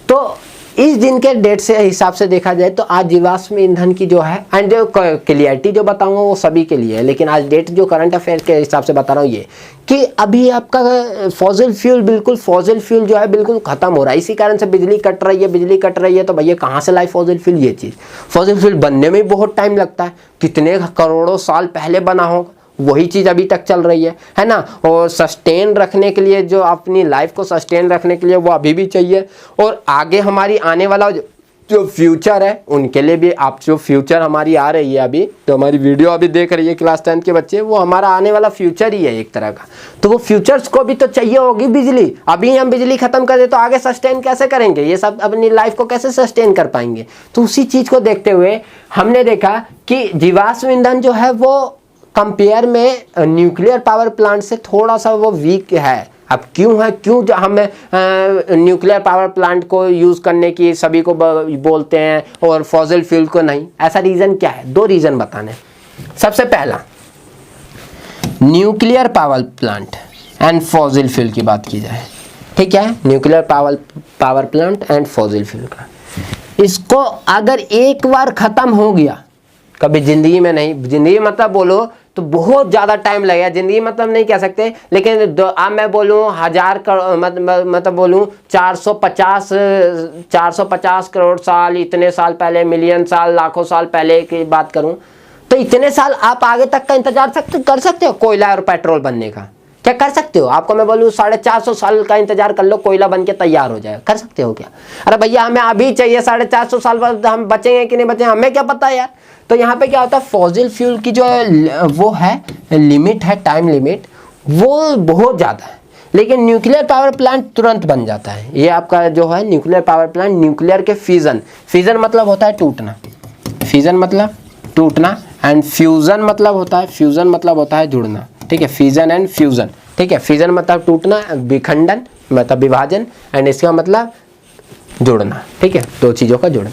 तो इस दिन के डेट से हिसाब से देखा जाए तो आज जीवाश्म ईंधन की जो है, एंड जो क्लियरिटी जो बताऊंगा वो सभी के लिए है, लेकिन आज डेट जो करंट अफेयर के हिसाब से बता रहा हूँ ये कि अभी आपका फॉसिल फ्यूल जो है बिल्कुल खत्म हो रहा है। इसी कारण से बिजली कट रही है। तो भैया कहाँ से लाए फॉसिल फ्यूल? ये चीज़ फॉसिल फ्यूल बनने में बहुत टाइम लगता है, कितने करोड़ों साल पहले बना होगा, वही चीज़ अभी तक चल रही है ना। और सस्टेन रखने के लिए, जो अपनी लाइफ को सस्टेन रखने के लिए वो अभी भी चाहिए, और आगे हमारी आने वाला जो फ्यूचर है उनके लिए भी, आप जो फ्यूचर हमारी आ रही है अभी, तो हमारी वीडियो अभी देख रही है क्लास 10 के बच्चे, वो हमारा आने वाला फ्यूचर ही है एक तरह का। तो वो फ्यूचर्स को भी तो चाहिए होगी बिजली। अभी हम बिजली खत्म कर दे तो आगे सस्टेन कैसे करेंगे? ये सब अपनी लाइफ को कैसे सस्टेन कर पाएंगे? तो उसी चीज़ को देखते हुए हमने देखा कि जीवाश्म ईंधन जो है वो कंपेयर में न्यूक्लियर पावर प्लांट से थोड़ा सा वो वीक है। अब क्यों है, क्यों जो हमें न्यूक्लियर पावर प्लांट को यूज़ करने की सभी को बोलते हैं और फॉसिल फ्यूल को नहीं? ऐसा रीज़न क्या है? 2 रीज़न बताने। सबसे पहला, nuclear power plant and fossil fuel की बात की जाए, ठीक है, nuclear power plant and fossil fuel का, इसको अगर एक बार ख़त्म हो गया, कभी ज़िंदगी में नहीं, ज़िंदगी मतलब बोलो तो बहुत ज़्यादा टाइम लगेगा, ज़िंदगी मतलब नहीं कह सकते, लेकिन अब मैं बोलूँ 1000 करोड़ मतलब बोलूँ 450 करोड़ साल, इतने साल पहले, मिलियन साल, लाखों साल पहले की बात करूँ तो इतने साल आप आगे तक का इंतजार कर सकते हो कोयला और पेट्रोल बनने का? क्या कर सकते हो? आपको मैं बोलूँ 450 साल का इंतजार कर लो, कोयला बन के तैयार हो जाएगा, कर सकते हो क्या? अरे भैया हमें अभी चाहिए, 450 साल बाद हम बचेंगे कि नहीं बचेंगे हमें क्या पता यार। तो यहाँ पे क्या होता है, फॉसिल फ्यूल की जो वो है लिमिट है, टाइम लिमिट, वो बहुत ज़्यादा है, लेकिन न्यूक्लियर पावर प्लांट तुरंत बन जाता है। ये आपका जो है न्यूक्लियर पावर प्लांट, न्यूक्लियर के फिजन मतलब होता है टूटना, फिजन मतलब टूटना, एंड फ्यूज़न मतलब होता है जुड़ना, ठीक है, फिजन एंड फ्यूज़न, ठीक है। फिजन मतलब टूटना, विखंडन मतलब विभाजन, एंड इसका मतलब जुड़ना, ठीक है, 2 चीज़ों का जुड़ना।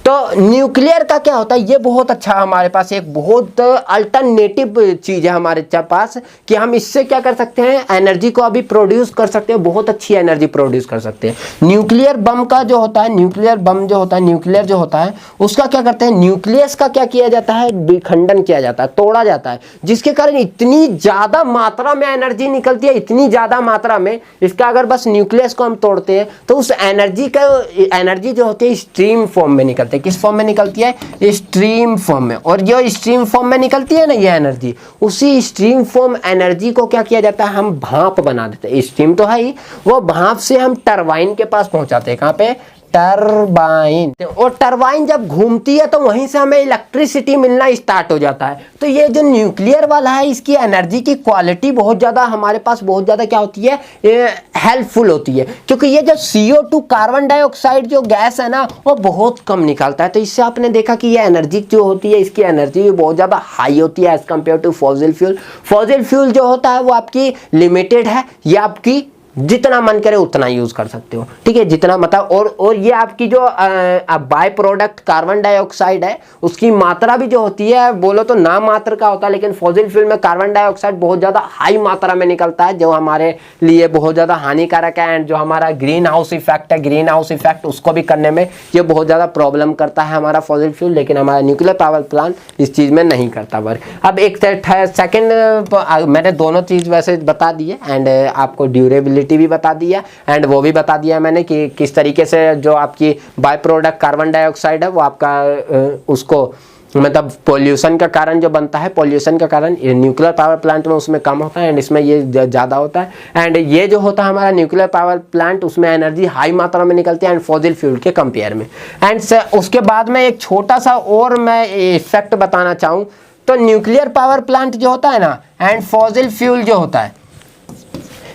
तो न्यूक्लियर का क्या होता है, ये बहुत अच्छा हमारे पास एक बहुत अल्टरनेटिव चीज़ है हमारे पास कि हम इससे क्या कर सकते हैं, एनर्जी को अभी प्रोड्यूस कर सकते हैं, बहुत अच्छी एनर्जी प्रोड्यूस कर सकते हैं। न्यूक्लियर बम का जो होता है, न्यूक्लियर बम जो होता है, न्यूक्लियर जो होता है उसका क्या करते हैं, न्यूक्लियस का क्या किया जाता है, विखंडन किया जाता है, तोड़ा जाता है, जिसके कारण इतनी ज़्यादा मात्रा में एनर्जी निकलती है, इतनी ज़्यादा मात्रा में, इसका अगर बस न्यूक्लियस को हम तोड़ते हैं तो उस एनर्जी जो होती है स्ट्रीम फॉर्म में निकलती है। किस फॉर्म में निकलती है, स्ट्रीम फॉर्म में। और जो स्ट्रीम फॉर्म में निकलती है ना ये एनर्जी, उसी स्ट्रीम फॉर्म एनर्जी को क्या किया जाता है, हम भाप बना देते हैं। स्ट्रीम तो है ही, वो भाप से हम टरबाइन के पास पहुंचाते हैं। कहाँ पे, टरबाइन। और टरबाइन जब घूमती है तो वहीं से हमें इलेक्ट्रिसिटी मिलना स्टार्ट हो जाता है। तो ये जो न्यूक्लियर वाला है इसकी एनर्जी की क्वालिटी बहुत ज़्यादा हमारे पास बहुत ज़्यादा क्या होती है, हेल्पफुल होती है, क्योंकि ये जो CO2 कार्बन डाइऑक्साइड जो गैस है ना वो बहुत कम निकालता है। तो इससे आपने देखा कि ये एनर्जी जो होती है इसकी एनर्जी भी बहुत ज़्यादा हाई होती है as compare to fossil fuel. Fossil fuel जो होता है वो आपकी लिमिटेड है, ये आपकी जितना मन करे उतना यूज कर सकते हो, ठीक है, जितना मतलब। और ये आपकी जो बाय प्रोडक्ट कार्बन डाइऑक्साइड है उसकी मात्रा भी जो होती है बोलो तो ना मात्र का होता है, लेकिन फॉसिल फ्यूल में कार्बन डाइऑक्साइड बहुत ज़्यादा हाई मात्रा में निकलता है जो हमारे लिए बहुत ज़्यादा हानिकारक है। एंड जो हमारा ग्रीन हाउस इफेक्ट है, ग्रीन हाउस इफेक्ट उसको भी करने में ये बहुत ज़्यादा प्रॉब्लम करता है हमारा फॉसिल फ्यूल, लेकिन हमारा न्यूक्लियर पावर प्लांट इस चीज़ में नहीं करता। अब एक सेकेंड मैंने दोनों चीज़ वैसे बता दी है एंड आपको ड्यूरेबिलिटी भी बता दिया एंड वो भी बता दिया मैंने कि किस तरीके से जो आपकी बाय प्रोडक्ट कार्बन डाइऑक्साइड है वो आपका उसको मतलब पोल्यूशन का कारण जो बनता है, पोल्यूशन का कारण न्यूक्लियर पावर प्लांट में उसमें कम होता है एंड इसमें ये ज़्यादा होता है। एंड ये जो होता है हमारा न्यूक्लियर पावर प्लांट उसमें एनर्जी हाई मात्रा में निकलती है एंड फॉसिल फ्यूल के कंपेयर में। एंड उसके बाद में एक छोटा सा और मैं इफेक्ट बताना चाहूँ तो न्यूक्लियर पावर प्लांट जो होता है ना एंड फॉसिल फ्यूल जो होता है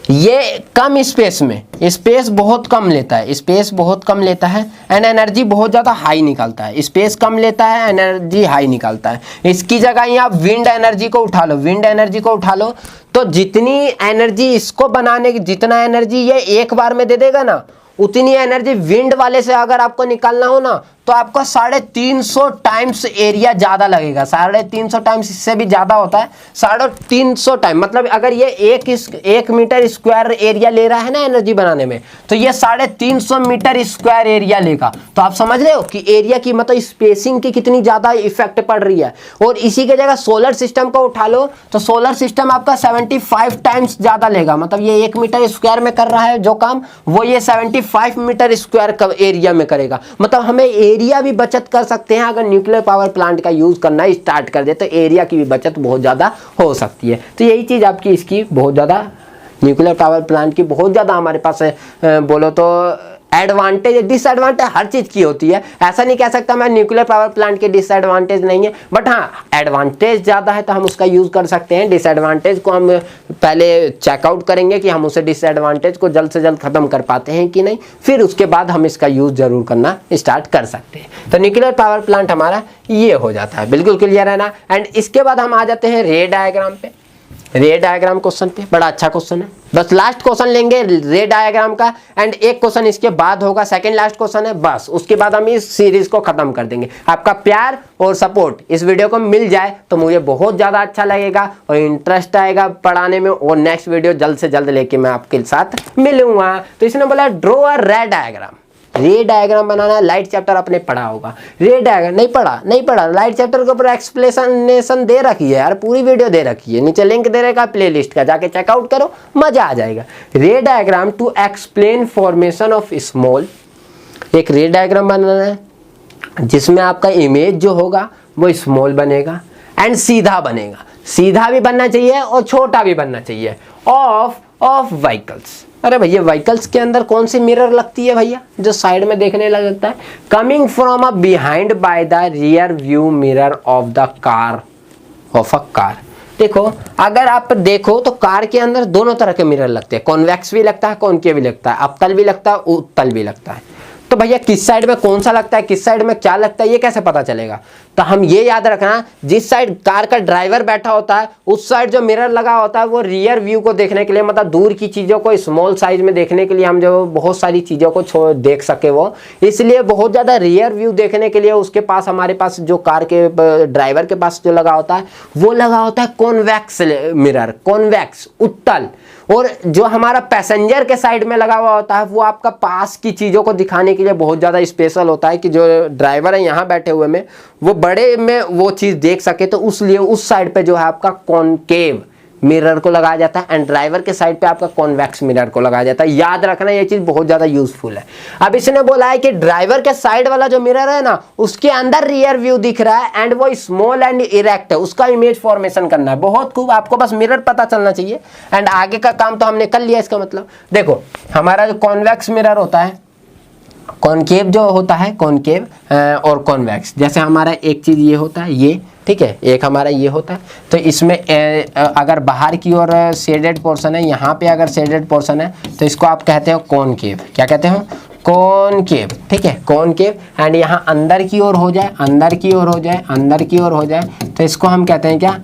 ये कम स्पेस में, स्पेस बहुत कम लेता है, स्पेस बहुत कम लेता है एंड एनर्जी बहुत ज़्यादा हाई निकालता है। स्पेस कम लेता है, एनर्जी हाई निकालता है। इसकी जगह ही आप विंड एनर्जी को उठा लो, विंड एनर्जी को उठा लो तो जितनी एनर्जी इसको बनाने की, जितना एनर्जी ये एक बार में दे देगा ना उतनी एनर्जी विंड वाले से अगर आपको निकालना हो ना तो आपको 350 टाइम्स एरिया ज़्यादा लगेगा। 350 टाइम्स, इससे भी ज़्यादा होता है 350 टाइम। मतलब अगर ये 1 मीटर स्क्वायर एरिया ले रहा है ना एनर्जी बनाने में तो ये 350 मीटर स्क्वायर एरिया लेगा। तो आप समझ रहे हो कि एरिया की मतलब स्पेसिंग की कितनी ज़्यादा इफेक्ट पड़ रही है। और इसी के जगह सोलर सिस्टम को उठा लो तो सोलर सिस्टम आपका 75 टाइम्स ज़्यादा लेगा। मतलब ये 1 मीटर स्क्वायर में कर रहा है जो काम वो ये 75 मीटर स्क्वायर एरिया में करेगा। मतलब हमें एरिया भी बचत कर सकते हैं अगर न्यूक्लियर पावर प्लांट का यूज करना स्टार्ट कर दे तो एरिया की भी बचत बहुत ज़्यादा हो सकती है। तो यही चीज़ आपकी इसकी बहुत ज़्यादा न्यूक्लियर पावर प्लांट की बहुत ज़्यादा हमारे पास बोलो तो एडवांटेज डिसएडवांटेज हर चीज़ की होती है। ऐसा नहीं कह सकता मैं न्यूक्लियर पावर प्लांट के डिसएडवांटेज नहीं है, बट हाँ एडवांटेज ज़्यादा है तो हम उसका यूज़ कर सकते हैं। डिसएडवांटेज को हम पहले चेकआउट करेंगे कि हम उसे डिसएडवांटेज को जल्द से जल्द ख़त्म कर पाते हैं कि नहीं, फिर उसके बाद हम इसका यूज़ ज़रूर करना स्टार्ट कर सकते हैं। तो न्यूक्लियर पावर प्लांट हमारा ये हो जाता है, बिल्कुल क्लियर है ना। एंड इसके बाद हम आ जाते हैं रे डायग्राम पे। रे डायग्राम क्वेश्चन पे बड़ा अच्छा क्वेश्चन है, बस लास्ट क्वेश्चन लेंगे रे डायग्राम का एंड एक क्वेश्चन इसके बाद होगा, सेकंड लास्ट क्वेश्चन है, बस उसके बाद हम इस सीरीज को खत्म कर देंगे। आपका प्यार और सपोर्ट इस वीडियो को मिल जाए तो मुझे बहुत ज़्यादा अच्छा लगेगा और इंटरेस्ट आएगा पढ़ाने में और नेक्स्ट वीडियो जल्द से जल्द लेके मैं आपके साथ मिलूंगा। तो इसने बोला ड्रॉ अ रे डायग्राम, रे डायग्राम बनाना है। लाइट चैप्टर आपने पढ़ा होगा, रे डायग्राम नहीं पढ़ा लाइट चैप्टर के ऊपर एक्सप्लेनेशन दे रखी है यार, पूरी वीडियो दे रखी है, नीचे लिंक दे रखा प्लेलिस्ट का, जाके चेकआउट करो, मजा आ जाएगा। Ray diagram to explain formation of small, एक रे डायग्राम बनाना है जिसमें आपका इमेज जो होगा वो स्मॉल बनेगा एंड सीधा बनेगा, सीधा भी बनना चाहिए और छोटा भी बनना चाहिए। ऑफ व्हीकल्स, अरे भैया व्हीकल्स के अंदर कौन सी मिरर लगती है भैया जो साइड में देखने लगता है, coming from a behind by the rear view mirror of the car, of a car. देखो अगर आप देखो तो कार के अंदर दोनों तरह के मिरर लगते हैं, कॉन्वेक्स भी लगता है, कॉनकेव भी लगता है, अवतल भी लगता है, उत्तल भी लगता है। तो भैया किस साइड में कौन सा लगता है, किस साइड में क्या लगता है, ये कैसे पता चलेगा। तो हम ये याद रखना, जिस साइड कार का ड्राइवर बैठा होता है उस साइड जो मिरर लगा होता है वो रियर व्यू को देखने के लिए, मतलब दूर की चीज़ों को स्मॉल साइज में देखने के लिए, हम जो बहुत सारी चीज़ों को देख सके वो, इसलिए बहुत ज़्यादा रियर व्यू देखने के लिए उसके पास, हमारे पास जो कार के ड्राइवर के पास जो लगा होता है वो लगा होता है कॉन्वेक्स मिरर, कॉन्वेक्स उत्तल। और जो हमारा पैसेंजर के साइड में लगा हुआ होता है वो आपका पास की चीज़ों को दिखाने के लिए बहुत ज़्यादा स्पेशल होता है, कि जो ड्राइवर है यहाँ बैठे हुए में वो बड़े में वो चीज़ देख सके, तो उसलिए उस साइड पे जो है आपका कॉनकेव मिरर को लगाया जाता है एंड ड्राइवर के साइड पे आपका कॉन्वेक्स मिरर को लगाया जाता है। याद रखना ये चीज बहुत ज्यादा यूजफुल है। अब इसने बोला है कि ड्राइवर के साइड वाला जो मिरर है ना उसके अंदर रियर व्यू दिख रहा है एंड वो स्मॉल एंड इरेक्ट है, उसका इमेज फॉर्मेशन करना है। बहुत खूब, आपको बस मिरर पता चलना चाहिए एंड आगे का काम तो हमने कर लिया। इसका मतलब देखो, हमारा जो कॉन्वेक्स मिरर होता है, कॉनकेव जो होता है, कॉनकेव और कॉन्वेक्स, जैसे हमारा एक चीज़ ये होता है ये, ठीक है, एक हमारा ये होता है, तो इसमें अगर बाहर की ओर शेडेड पोर्शन है, यहाँ पे अगर शेडेड पोर्शन है तो इसको आप कहते हो कॉनकेव। क्या कहते हो? कॉनकेव, ठीक है, कॉनकेव। एंड यहाँ अंदर की ओर हो जाए, अंदर की ओर हो जाए, अंदर की ओर हो जाए, तो इसको हम कहते हैं क्या?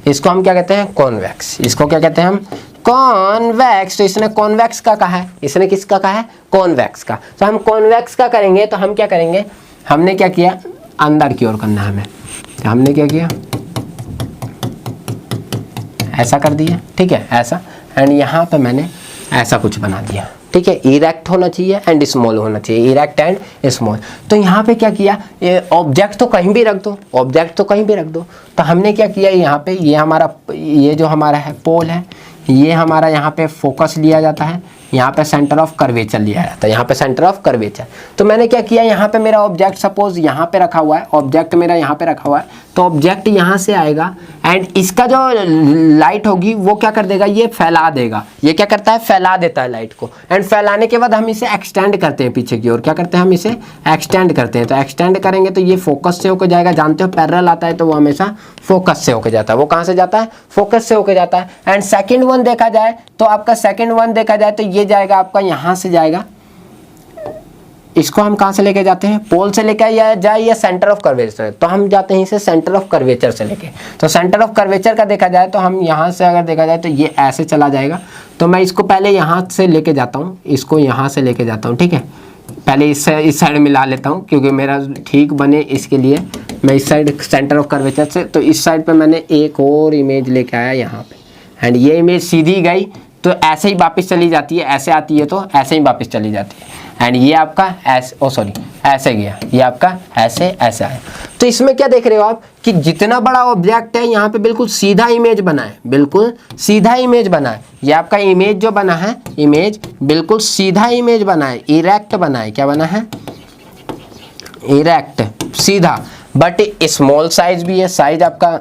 इसको हम क्या कहते हैं? कॉन्वेक्स। इसको क्या कहते हैं हम? कॉन्वेक्स। तो इसने कॉन्वेक्स का कहा है, इसने किसका कहा है? कॉन्वेक्स का। तो हम कॉन्वेक्स का करेंगे तो हम क्या करेंगे? हमने क्या किया? अंदर की ओर करना है हमें, तो हमने क्या किया? ऐसा कर दिया, ठीक है, ऐसा। एंड यहाँ पे मैंने ऐसा कुछ बना दिया, ठीक है, इरेक्ट होना चाहिए एंड स्मॉल होना चाहिए, इरेक्ट एंड स्मॉल। तो यहाँ पे क्या किया? ये ऑब्जेक्ट तो कहीं भी रख दो, ऑब्जेक्ट तो कहीं भी रख दो। तो हमने क्या किया? यहाँ पे ये हमारा, ये जो हमारा है पोल है, ये हमारा यहाँ पे फोकस लिया जाता है, यहाँ पे सेंटर ऑफ कर्वेचर लिया जाता है, यहाँ पे सेंटर ऑफ कर्वेचर। तो मैंने क्या किया? यहाँ पे मेरा ऑब्जेक्ट सपोज यहाँ पे रखा हुआ है, ऑब्जेक्ट मेरा यहाँ पे रखा हुआ है, तो ऑब्जेक्ट यहाँ से आएगा एंड इसका जो लाइट होगी वो क्या कर देगा? ये फैला देगा। ये क्या करता है? फैला देता है लाइट को। एंड फैलाने के बाद हम इसे एक्सटेंड करते हैं पीछे की ओर। क्या करते हैं? हम इसे एक्सटेंड करते हैं। तो एक्सटेंड करेंगे तो ये फोकस से होकर जाएगा। जानते हो पैरेलल आता है तो वो हमेशा फोकस से होकर जाता है। वो कहाँ से जाता है? फोकस से होकर जाता है। एंड सेकेंड वन देखा जाए तो आपका सेकेंड वन देखा जाए तो ये जाएगा आपका यहाँ से जाएगा। इसको हम कहाँ से लेके जाते हैं? पोल से लेके जाए या सेंटर ऑफ कर्वेचर, तो हम जाते हैं इसे सेंटर ऑफ कर्वेचर से लेके। तो सेंटर ऑफ कर्वेचर का देखा जाए तो हम यहाँ से अगर देखा जाए तो ये ऐसे चला जाएगा। तो मैं इसको पहले यहाँ से लेके जाता हूँ, इसको यहाँ से लेके जाता हूँ, ठीक है। पहले इस साइड मिला लेता हूँ क्योंकि मेरा ठीक बने, इसके लिए मैं इस साइड सेंटर ऑफ कर्वेचर से, तो इस साइड पर मैंने एक और इमेज लेके आया यहाँ पे। एंड ये इमेज सीधी गई तो ऐसे ही वापस चली जाती है, ऐसे आती है तो ऐसे ही वापस चली जाती है। एंड ये आपका ऐसे, ओ सॉरी, ऐसे गया, ये आपका ऐसे ऐसे आया। तो इसमें क्या देख रहे हो आप कि जितना बड़ा ऑब्जेक्ट है यहाँ पे बिल्कुल सीधा इमेज बना है, बिल्कुल सीधा इमेज बना है। ये आपका इमेज जो बना है, इमेज बिल्कुल सीधा इमेज बना है, इरेक्ट बना है। क्या बना है? इरेक्ट, सीधा। बट स्मॉल साइज भी है, साइज आपका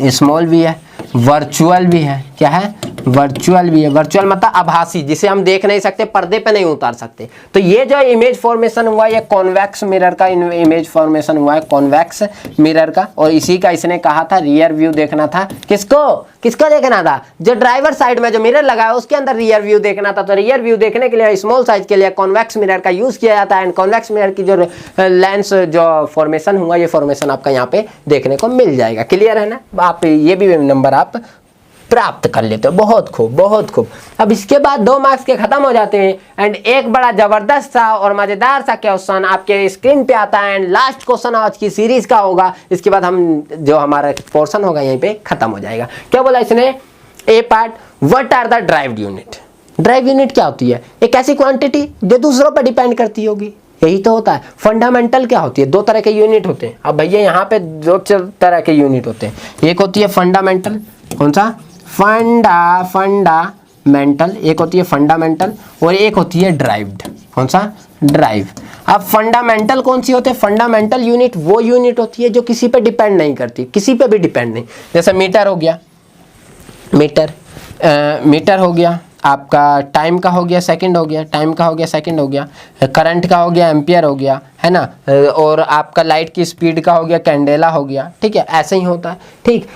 स्मॉल भी है, वर्चुअल भी है। क्या है? वर्चुअल भी है। वर्चुअल मतलब आभासी, जिसे हम देख नहीं सकते, पर्दे पे नहीं उतार सकते। तो ये जो इमेज फॉर्मेशन हुआ, ये कॉन्वेक्स मिरर का इमेज फॉर्मेशन हुआ है, कॉन्वेक्स मिरर का। और इसी का इसने कहा था रियर व्यू देखना था। किसको देखना था? जो ड्राइवर साइड में जो मिरर लगा है उसके अंदर रियर व्यू देखना था। तो रियर व्यू देखने के लिए स्मॉल साइज के लिए कॉन्वेक्स मिरर का यूज किया जाता है। एंड कॉन्वेक्स मिरर की जो लेंस जो फॉर्मेशन हुआ, ये फॉर्मेशन आपका यहाँ पे देखने को मिल जाएगा। क्लियर है ना? आप ये भी नंबर आप प्राप्त कर लेते हो। बहुत खूब, बहुत खूब। अब इसके बाद 2 मार्क्स के खत्म हो जाते हैं एंड एक बड़ा जबरदस्त सा और मजेदार सा क्वेश्चन आपके स्क्रीन पे आता है। एंड लास्ट क्वेश्चन आज की सीरीज का होगा। इसके बाद हम जो हमारा पोर्शन होगा यहीं पे खत्म हो जाएगा। क्या बोला इसने? A part, what are the derived unit. Drive unit क्या होती है? एक ऐसी क्वांटिटी जो दूसरों पर डिपेंड करती होगी, यही तो होता है। फंडामेंटल क्या होती है? 2 तरह के यूनिट होते हैं। अब भैया यहाँ पे 2 तरह के यूनिट होते हैं। एक होती है फंडामेंटल, कौन सा? फंडामेंटल। एक होती है फंडामेंटल और एक होती है ड्राइव्ड। कौन सा? ड्राइव। अब फंडामेंटल कौन सी होती है? फंडामेंटल यूनिट वो यूनिट होती है जो किसी पे डिपेंड नहीं करती, किसी पे भी डिपेंड नहीं। जैसे मीटर हो गया, मीटर हो गया आपका, टाइम का हो गया, सेकंड हो गया, टाइम का हो गया, सेकंड हो गया, करंट का हो गया, एम्पियर हो गया, है ना, और आपका लाइट की स्पीड का हो गया कैंडेला हो गया, ठीक है, ऐसे ही होता है, ठीक।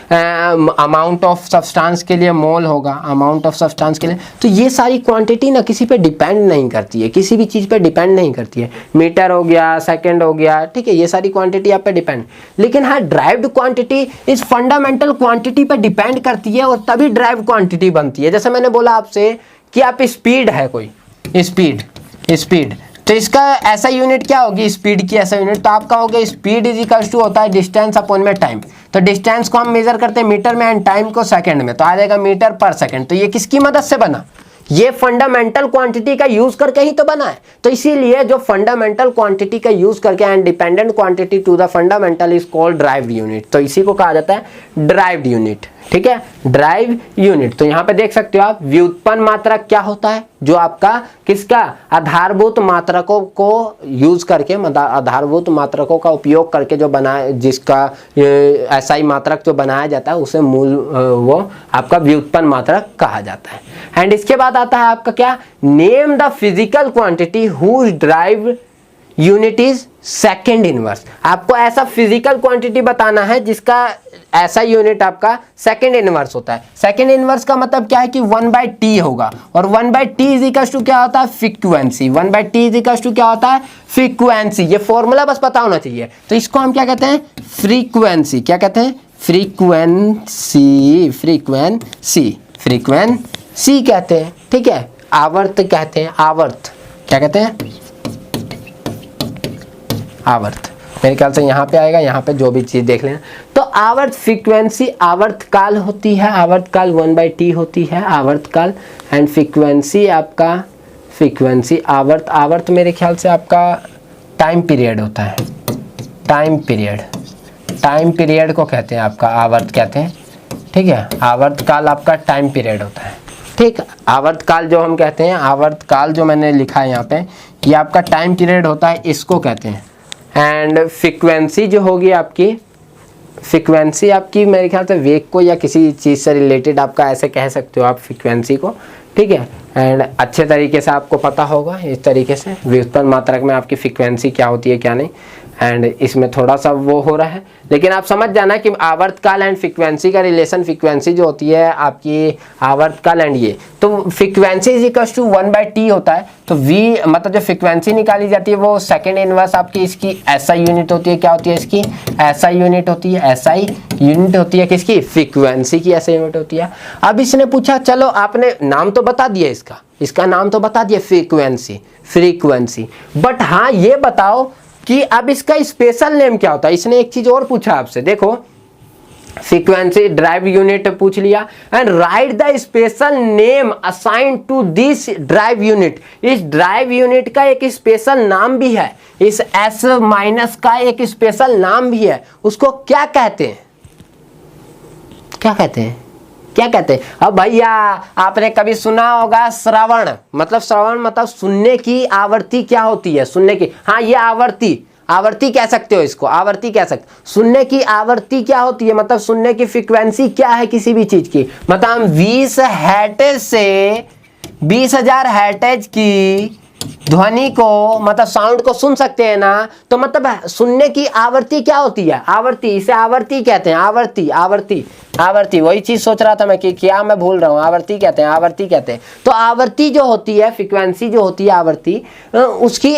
अमाउंट ऑफ सब्सटेंस के लिए मोल होगा, अमाउंट ऑफ सब्सटेंस के लिए। तो ये सारी क्वांटिटी ना किसी पे डिपेंड नहीं करती है, किसी भी चीज़ पे डिपेंड नहीं करती है। मीटर हो गया, सेकंड हो गया, ठीक है, ये सारी क्वांटिटी आप पे डिपेंड। लेकिन हाँ, ड्राइव्ड क्वांटिटी इस फंडामेंटल क्वांटिटी पे डिपेंड करती है और तभी ड्राइव क्वांटिटी बनती है। जैसे मैंने बोला आपसे कि आप स्पीड है, कोई स्पीड, तो इसका ऐसा यूनिट क्या होगी, स्पीड की ऐसा यूनिट, तो आपका हो गया स्पीड इज इक्वल्स टू होता है डिस्टेंस अपॉन में टाइम। तो डिस्टेंस को हम मेजर करते हैं मीटर में एंड टाइम को सेकंड में, तो आ जाएगा मीटर पर सेकंड। तो ये किसकी मदद से बना, ये फंडामेंटल क्वांटिटी का यूज करके ही तो बना है। तो इसीलिए जो फंडामेंटल क्वांटिटी का यूज करके and dependent quantity to the fundamental is called derived unit. तो इसी को कहा जाता है ड्राइव्ड यूनिट, ठीक है, ड्राइव यूनिट। तो यहाँ पे देख सकते हो आप, व्युत्पन्न मात्रक क्या होता है, जो आपका किसका, आधारभूत मात्रकों को यूज करके, आधारभूत मात्रकों का उपयोग करके जो बनाया, जिसका एसआई मात्रक जो बनाया जाता है उसे मूल वो आपका व्युत्पन्न मात्रक कहा जाता है। एंड इसके बाद आता है आपका क्या, name the physical quantity whose derived unit is second inverse. आपको ऐसा फिजिकल क्वांटिटी बताना है जिसका ऐसा यूनिट आपका सेकेंड इनवर्स होता है। सेकेंड इनवर्स का मतलब क्या है कि 1/t होगा, और 1/t इज इक्वल्स टू क्या होता है, frequency. 1/t is equals to क्या होता है, फ्रीक्वेंसी। ये फॉर्मूला बस पता होना चाहिए। तो इसको हम क्या कहते हैं, फ्रीक्वेंसी। क्या कहते हैं, फ्रीक्वेंसी कहते हैं, ठीक है। आवर्त कहते हैं, आवर्त क्या कहते हैं, आवर्त। मेरे ख्याल से यहाँ पे आएगा, यहाँ पे जो भी चीज देख लेना। तो आवर्त फ्रीक्वेंसी आवर्त काल होती है, आवर्त काल 1/t होती है, आवर्त काल। एंड फ्रीक्वेंसी आपका, फ्रीक्वेंसी आवर्त, आवर्त मेरे ख्याल से आपका टाइम पीरियड होता है, टाइम पीरियड को कहते हैं आपका आवर्त कहते हैं, ठीक है। आवर्त काल आपका टाइम पीरियड होता है, ठीक। आवर्त काल जो हम कहते हैं, आवर्त काल जो मैंने लिखा है यहाँ पे, ये आपका टाइम पीरियड होता है, इसको कहते हैं। एंड फ्रीक्वेंसी जो होगी आपकी, फ्रीक्वेंसी आपकी मेरे ख्याल से वेग को या किसी चीज़ से रिलेटेड आपका ऐसे कह सकते हो आप फ्रीक्वेंसी को, ठीक है। एंड अच्छे तरीके से आपको पता होगा इस तरीके से व्युत्पन्न मात्रक में आपकी फ्रीक्वेंसी क्या होती है क्या नहीं। एंड इसमें थोड़ा सा वो हो रहा है, लेकिन आप समझ जाना कि आवर्तकाल एंड फ्रीक्वेंसी का रिलेशन, फ्रीक्वेंसी जो होती है आपकी आवर्तकाल एंड ये, तो frequency is equals to 1/t होता है। तो v मतलब जो फ्रीक्वेंसी निकाली जाती है वो सेकेंड इनवर्स आपकी इसकी एसआई यूनिट होती है। क्या होती है इसकी, एसआई यूनिट होती है, एसआई यूनिट होती है किसकी, फ्रीक्वेंसी की एसआई यूनिट होती है। अब इसने पूछा, चलो आपने नाम तो बता दिया इसका नाम तो बता दिया फ्रीक्वेंसी, बट हाँ ये बताओ कि अब इसका स्पेशल नेम क्या होता है। इसने एक चीज और पूछा आपसे, देखो फ्रीक्वेंसी ड्राइव यूनिट पूछ लिया, and write the special name assign to this derived unit. इस ड्राइव यूनिट का एक स्पेशल नाम भी है, इस एस माइनस का एक स्पेशल नाम भी है, उसको क्या कहते हैं, क्या कहते हैं, क्या कहते हैं। अब भैया आपने कभी सुना होगा श्रवण, मतलब श्रवण मतलब सुनने की आवृत्ति क्या होती है, सुनने की, हाँ ये आवृत्ति कह सकते हो इसको, आवृत्ति कह सकते। सुनने की आवृत्ति क्या होती है, मतलब सुनने की फ्रीक्वेंसी क्या है किसी भी चीज की, मतलब हम 20 हर्ट्ज से 20,000 हर्ट्ज की ध्वनि को, मतलब साउंड को सुन सकते हैं ना। तो मतलब सुनने की आवृत्ति क्या होती है, आवृत्ति, इसे आवृत्ति कहते हैं, आवृत्ति वही चीज सोच रहा था मैं कि क्या मैं भूल रहा हूँ, आवृत्ति कहते हैं। तो आवृत्ति जो होती है, फ्रीक्वेंसी जो होती है आवृत्ति, उसकी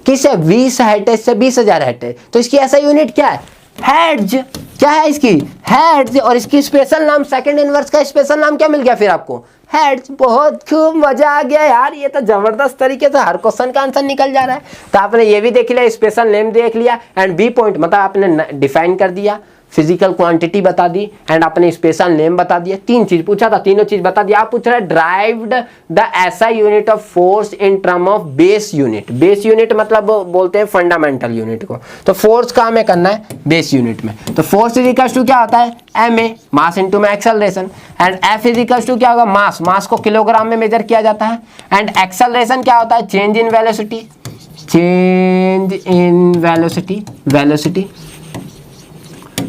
किसे 20 हर्ट्ज से 20,000 हर्ट्ज। तो इसकी ऐसा यूनिट क्या है, हर्ट्ज। क्या है इसकी, हर्ट्ज। और इसकी स्पेशल नाम, सेकंड इनवर्स का स्पेशल नाम क्या मिल गया फिर आपको, हर्ट्ज। बहुत खूब मजा आ गया यार, ये तो जबरदस्त तरीके से हर क्वेश्चन का आंसर निकल जा रहा है। तो आपने ये भी देख लिया, स्पेशल नेम देख लिया, एंड बी पॉइंट मतलब आपने डिफाइन कर दिया, फिजिकल क्वांटिटी बता दी, एंड अपने स्पेशल नेम बता दिया। 3 चीज पूछा था, तीनों चीज बता दिया। आप पूछ रहे ड्राइव्ड द ऐसा unit of force in term of base unit. Base unit मतलब बोलते हैं फंडामेंटल यूनिट को, तो फोर्स का हमें करना है बेस यूनिट में। तो फोर्स इज इक्वल्स टू क्या होता है, ma मास इनटू में acceleration, and f is equals to क्या होगा, मास को किलोग्राम में मेजर किया जाता है, एंड एक्सेलरेशन क्या होता है, चेंज इन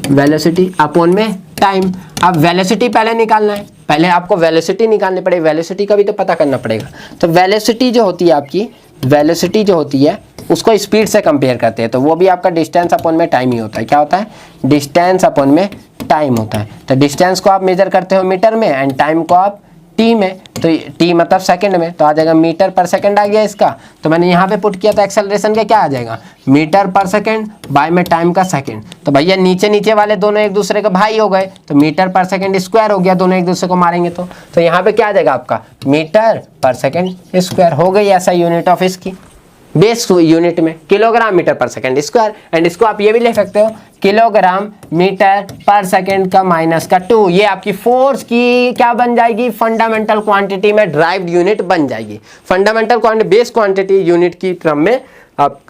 वेलोसिटी अपॉन में टाइम। अब वेलोसिटी पहले निकालना है, पहले आपको वेलोसिटी निकालनी पड़ेगी, वेलोसिटी का भी तो पता करना पड़ेगा। तो वेलोसिटी जो होती है आपकी, वेलोसिटी जो होती है उसको स्पीड से कंपेयर करते हैं, तो वो भी आपका डिस्टेंस अपॉन में टाइम ही होता है। क्या होता है? डिस्टेंस अपॉन में टाइम होता है। तो डिस्टेंस को आप मेजर करते हो मीटर में एंड टाइम को आप टी में, तो टी मतलब सेकंड में, तो आ जाएगा मीटर पर सेकंड आ गया इसका। तो मैंने यहाँ पे पुट किया था एक्सेलरेशन का, क्या आ जाएगा? मीटर पर सेकंड बाय में टाइम का सेकंड। तो भैया नीचे नीचे वाले दोनों एक दूसरे के भाई हो गए, तो मीटर पर सेकंड स्क्वायर हो गया, दोनों एक दूसरे को मारेंगे तो यहाँ पे क्या आ जाएगा आपका? मीटर पर सेकंड स्क्वायर हो गई ऐसा यूनिट ऑफ इसकी बेस यूनिट में किलोग्राम मीटर पर सेकंड स्क्वायर। एंड इसको आप ये भी लिख सकते हो किलोग्राम मीटर पर सेकंड का माइनस का 2। ये आपकी फोर्स की क्या बन जाएगी? फंडामेंटल क्वांटिटी में ड्राइव्ड यूनिट बन जाएगी। Fundamental quantity base quantity unit की क्रम में आप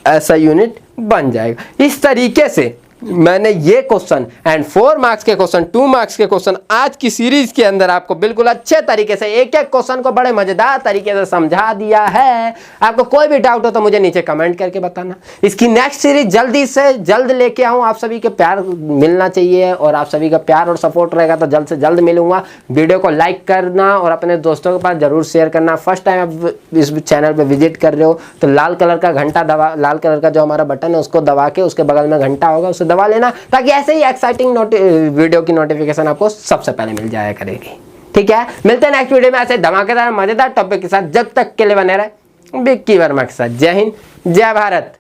ऐसा यूनिट बन जाएगा। इस तरीके से मैंने ये क्वेश्चन एंड 4 मार्क्स के क्वेश्चन, 2 मार्क्स के क्वेश्चन आज की सीरीज के अंदर आपको बिल्कुल अच्छे तरीके से एक एक क्वेश्चन को बड़े मजेदार तरीके से समझा दिया है। आपको कोई भी डाउट हो तो मुझे नीचे कमेंट करके बताना। इसकी नेक्स्ट सीरीज जल्दी से जल्द लेके आऊं। आप सभी के प्यार मिलना चाहिए और आप सभी का प्यार और सपोर्ट रहेगा तो जल्द से जल्द मिलूंगा। वीडियो को लाइक करना और अपने दोस्तों के पास जरूर शेयर करना। फर्स्ट टाइम आप इस चैनल पर विजिट कर रहे हो तो लाल कलर का घंटा दबा, लाल कलर का जो हमारा बटन है उसको दबा के उसके बगल में घंटा होगा उसे दबा लेना, ताकि ऐसे ही एक्साइटिंग वीडियो की नोटिफिकेशन आपको सबसे पहले मिल जाया करेगी। ठीक है, मिलते हैं नेक्स्ट वीडियो में ऐसे धमाकेदार मजेदार टॉपिक के साथ। जब तक के लिए बने रहे विक्की वर्मा के साथ। जय हिंद, जय भारत।